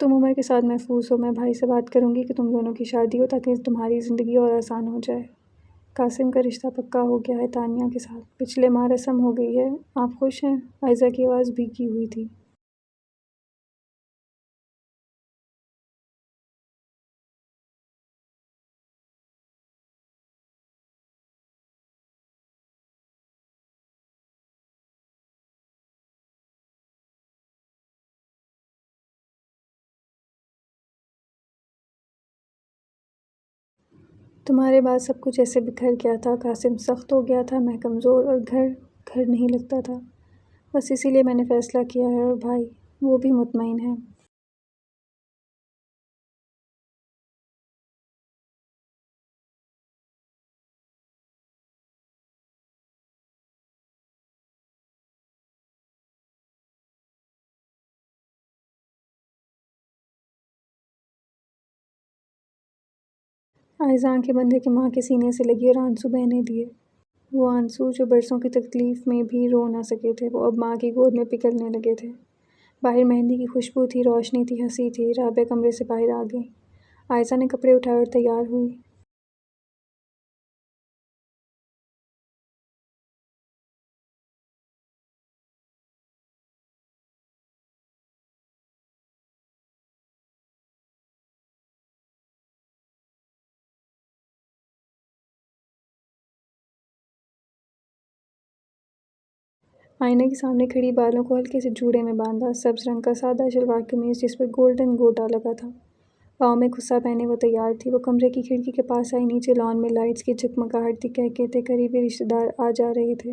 تم عمر کے ساتھ محفوظ ہو، میں بھائی سے بات کروں گی کہ تم دونوں کی شادی ہو تاکہ تمہاری زندگی اور آسان ہو جائے۔ قاسم کا رشتہ پکا ہو گیا ہے تانیہ کے ساتھ، پچھلے ماہ رسم ہو گئی ہے۔ آپ خوش ہیں؟ عائزہ کی آواز بھیگی ہوئی تھی۔ تمہارے بعد سب کچھ ایسے بکھر گیا تھا، قاسم سخت ہو گیا تھا، میں کمزور، اور گھر نہیں لگتا تھا۔ بس اسی لیے میں نے فیصلہ کیا ہے، اور بھائی، وہ بھی مطمئن ہے۔ عائزہ آنکھیں بند کر کے ماں کے سینے سے لگی اور آنسو بہنے دیے۔ وہ آنسو جو برسوں کی تکلیف میں بھی رو نہ سکے تھے، وہ اب ماں کی گود میں پگھلنے لگے تھے۔ باہر مہندی کی خوشبو تھی، روشنی تھی، ہنسی تھی۔ رابعہ کمرے سے باہر آ گئی۔ عائزہ نے کپڑے اٹھائے اور تیار ہوئی۔ آئینے کے سامنے کھڑی، بالوں کو ہلکے سے جوڑے میں باندھا، سبز رنگ کا سادہ شلوار قمیض جس پر گولڈن گوٹا لگا تھا، پاؤں میں کھسا پہنے وہ تیار تھی۔ وہ کمرے کی کھڑکی کے پاس آئی، نیچے لان میں لائٹس کی جگمگاہٹ تھی، کہتے قریبی رشتہ دار آ جا رہے تھے۔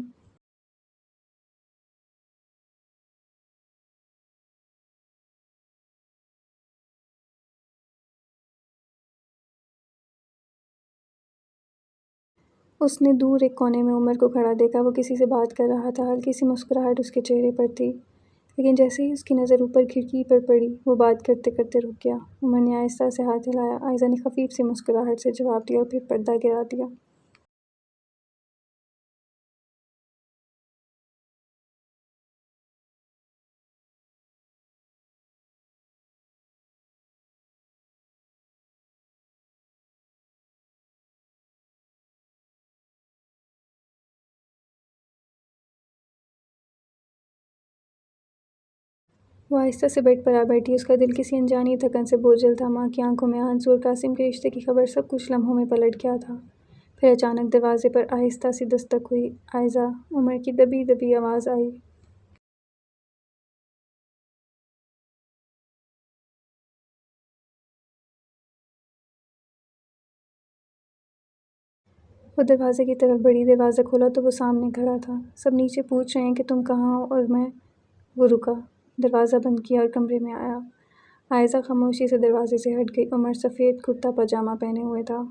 اس نے دور ایک کونے میں عمر کو کھڑا دیکھا، وہ کسی سے بات کر رہا تھا، ہلکی سی مسکراہٹ اس کے چہرے پر تھی۔ لیکن جیسے ہی اس کی نظر اوپر کھڑکی پر پڑی، وہ بات کرتے کرتے رک گیا۔ عمر نے آہستہ سے ہاتھ ہلایا، عائزہ نے خفیف سی مسکراہٹ سے جواب دیا اور پھر پردہ گرا دیا۔ وہ آہستہ سے بیڈ پر آ بیٹھی۔ اس کا دل کسی انجانی تھکن سے بوجھل تھا۔ ماں کی آنکھوں میں آنسو اور قاسم کے رشتے کی خبر سب کچھ لمحوں میں پلٹ گیا تھا۔ پھر اچانک دروازے پر آہستہ سی دستک ہوئی۔ "عائزہ!" عمر کی دبی دبی آواز آئی۔ وہ دروازے کی طرف بڑھی۔ دروازہ کھولا تو وہ سامنے کھڑا تھا۔ "سب نیچے پوچھ رہے ہیں کہ تم کہاں ہو اور میں…" وہ رکا، دروازہ بند کیا اور کمرے میں آیا۔ عائزہ خاموشی سے دروازے سے ہٹ گئی۔ عمر سفید کرتا پاجامہ پہنے ہوئے تھا۔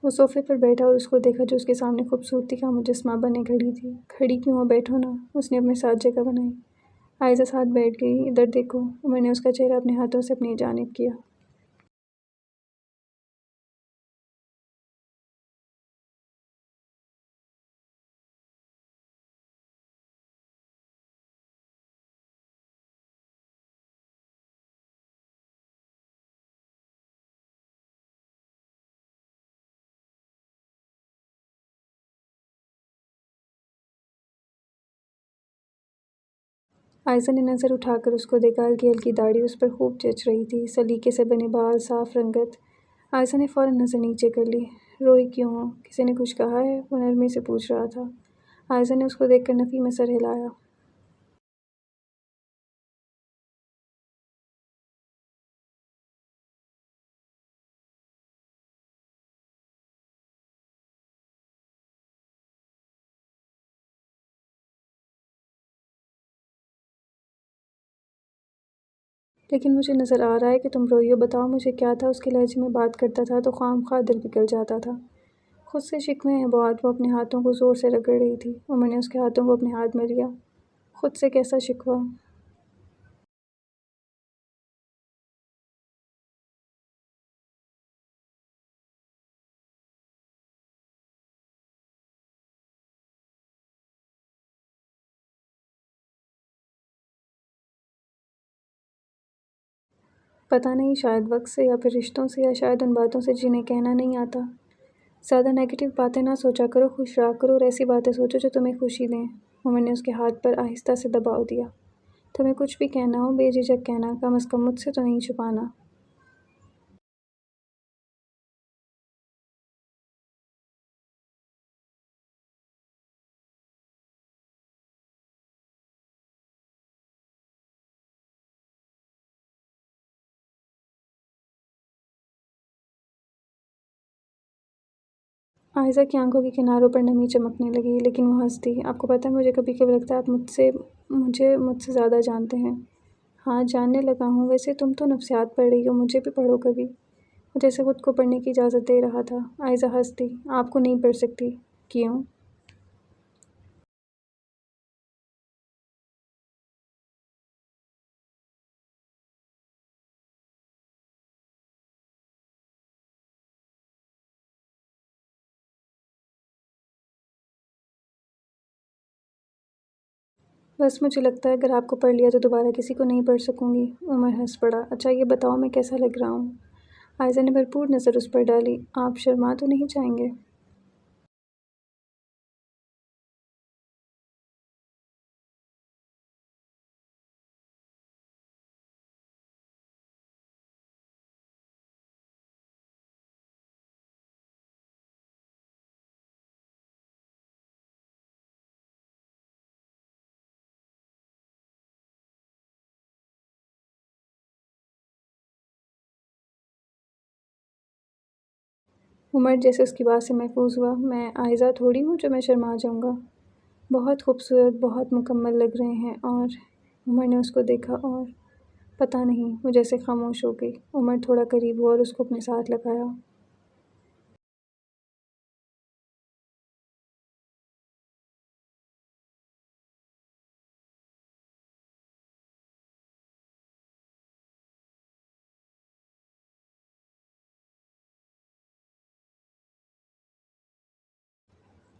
وہ صوفے پر بیٹھا اور اس کو دیکھا جو اس کے سامنے خوبصورتی کا مجسمہ بنے کھڑی تھی۔ "کھڑی کیوں ہو؟ بیٹھو نا۔" اس نے اپنے ساتھ جگہ بنائی۔ عائزہ ساتھ بیٹھ گئی۔ "ادھر دیکھو۔" عمر نے اس کا چہرہ اپنے ہاتھوں سے اپنی جانب کیا۔ عائزہ نے نظر اٹھا کر اس کو دیکھا۔ ہلکی ہلکی داڑھی اس پر خوب جچ رہی تھی۔ سلیقے سے بنے بال، صاف رنگت۔ عائزہ نے فوراً نظر نیچے کر لی۔ "روئی کیوں ہو؟ کسی نے کچھ کہا ہے؟" وہ نرمی سے پوچھ رہا تھا۔ عائزہ نے اس کو دیکھ کر نفی میں سر ہلایا۔ "لیکن مجھے نظر آ رہا ہے کہ تم روئی ہو۔ بتاؤ مجھے کیا تھا؟" اس کے لہجے میں بات کرتا تھا تو خواہ مخواہ دل پگھل جاتا تھا۔ "خود سے شکوے ہیں بہت۔" وہ اپنے ہاتھوں کو زور سے رگڑ رہی تھی۔ عمر نے اس کے ہاتھوں کو اپنے ہاتھ میں لیا۔ "خود سے کیسا شکوہ؟" "پتہ نہیں، شاید وقت سے یا پھر رشتوں سے یا شاید ان باتوں سے جنہیں کہنا نہیں آتا۔ زیادہ نیگیٹو باتیں نہ سوچا کرو، خوش رہا کرو اور ایسی باتیں سوچو جو تمہیں خوشی دیں۔" عمر نے اس کے ہاتھ پر آہستہ سے دباؤ دیا۔ "تمہیں کچھ بھی کہنا ہو، بے جھجک کہنا، کم از کم مجھ سے تو نہیں چھپانا۔" عائزہ کی آنکھوں کے کناروں پر نمی چمکنے لگی، لیکن وہ ہنس دی۔ "آپ کو پتہ ہے مجھے کبھی کبھی لگتا ہے آپ مجھ سے زیادہ جانتے ہیں۔" "ہاں، جاننے لگا ہوں۔ ویسے تم تو نفسیات پڑھ رہی ہو، مجھے بھی پڑھو کبھی۔" وہ جیسے خود کو پڑھنے کی اجازت دے رہا تھا۔ عائزہ ہنس دی۔ "آپ کو نہیں پڑھ سکتی۔" "کیوں؟" "بس مجھے لگتا ہے اگر آپ کو پڑھ لیا تو دوبارہ کسی کو نہیں پڑھ سکوں گی۔" عمر ہنس پڑا۔ "اچھا یہ بتاؤ میں کیسا لگ رہا ہوں؟" عائزہ نے بھرپور نظر اس پر ڈالی۔ "آپ شرما تو نہیں جائیں گے؟" عمر جیسے اس کی بات سے محظوظ ہوا۔ "میں عائزہ تھوڑی ہوں جو میں شرما جاؤں گا۔ بہت خوبصورت، بہت مکمل لگ رہے ہیں اور…" عمر نے اس کو دیکھا اور… پتہ نہیں، وہ جیسے خاموش ہو گئی۔ عمر تھوڑا قریب ہوا اور اس کو اپنے ساتھ لگایا۔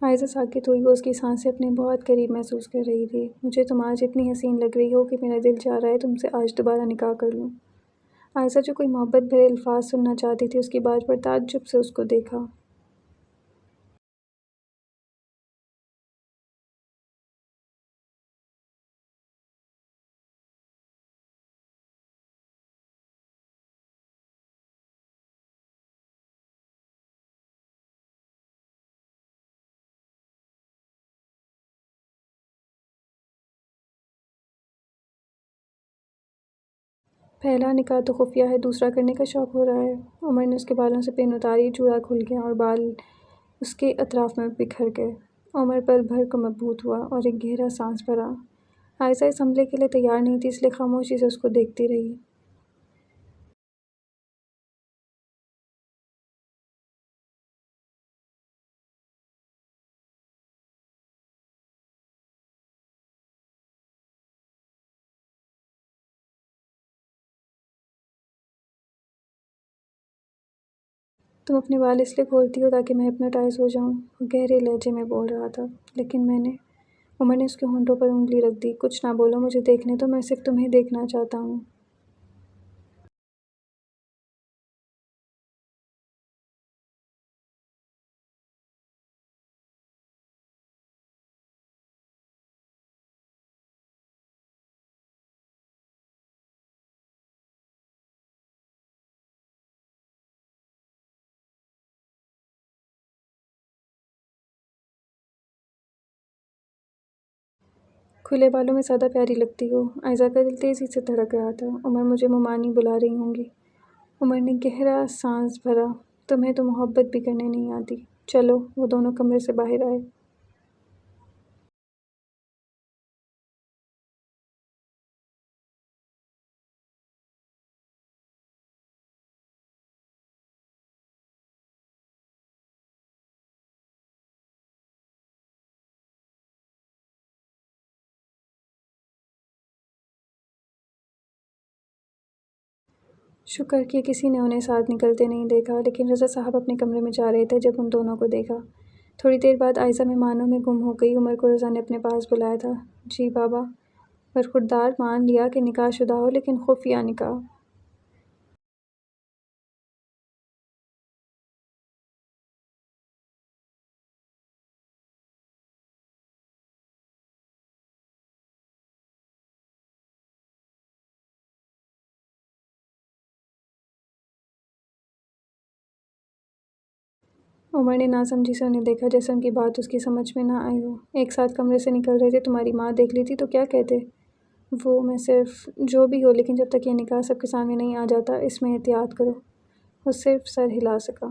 عائزہ ساکت ہوئی۔ وہ اس کی سانسیں اپنے بہت قریب محسوس کر رہی تھی۔ مجھے تم آج اتنی حسین لگ رہی ہو کہ میرا دل چاہ رہا ہے تم سے آج دوبارہ نکاح کر لوں۔ عائزہ جو کوئی محبت بھرے الفاظ سننا چاہتی تھی، اس کی بات پر تعجب سے اس کو دیکھا۔ پہلا نکاح تو خفیہ ہے، دوسرا کرنے کا شوق ہو رہا ہے۔ عمر نے اس کے بالوں سے پن اتاری، جوڑا کھل گیا اور بال اس کے اطراف میں بکھر گئے۔ عمر پل بھر کو مبہوت ہوا اور ایک گہرا سانس بھرا۔ عائزہ اس حملے کے لیے تیار نہیں تھی، اس لیے خاموشی سے اس کو دیکھتی رہی۔ تم اپنے بال اس لیے کھولتی ہو تاکہ میں ہپنوٹائز ہو جاؤں، وہ گہرے لہجے میں بول رہا تھا۔ لیکن میں نے عمر نے اس کے ہونٹوں پر انگلی رکھ دی۔ کچھ نہ بولو، مجھے دیکھنے دو، میں صرف تمہیں دیکھنا چاہتا ہوں۔ کھلے بالوں میں زیادہ پیاری لگتی ہو۔ عائزہ کا دل تیزی سے دھڑک رہا تھا۔ عمر مجھے مومانی بلا رہی ہوں گی۔ عمر نے گہرا سانس بھرا۔ تمہیں تو محبت بھی کرنے نہیں آتی۔ چلو، وہ دونوں کمرے سے باہر آئے۔ شکر کہ کسی نے انہیں ساتھ نکلتے نہیں دیکھا، لیکن رضا صاحب اپنے کمرے میں جا رہے تھے جب ان دونوں کو دیکھا۔ تھوڑی دیر بعد عائزہ مہمانوں میں گم ہو گئی۔ عمر کو رضا نے اپنے پاس بلایا تھا۔ جی بابا۔ برخوردار مان لیا کہ نکاح شدہ ہو، لیکن خفیہ نکاح۔ عمر نے ناسمجھی سے انہیں دیکھا، جیسے ان کی بات اس کی سمجھ میں نہ آئی ہو۔ ایک ساتھ کمرے سے نکل رہے تھے، تمہاری ماں دیکھ لیتی تو کیا کہتے؟ میں صرف جو بھی ہو، لیکن جب تک یہ نکاح سب کے سامنے نہیں آ جاتا، اس میں احتیاط کرو۔ وہ صرف سر ہلا سکا۔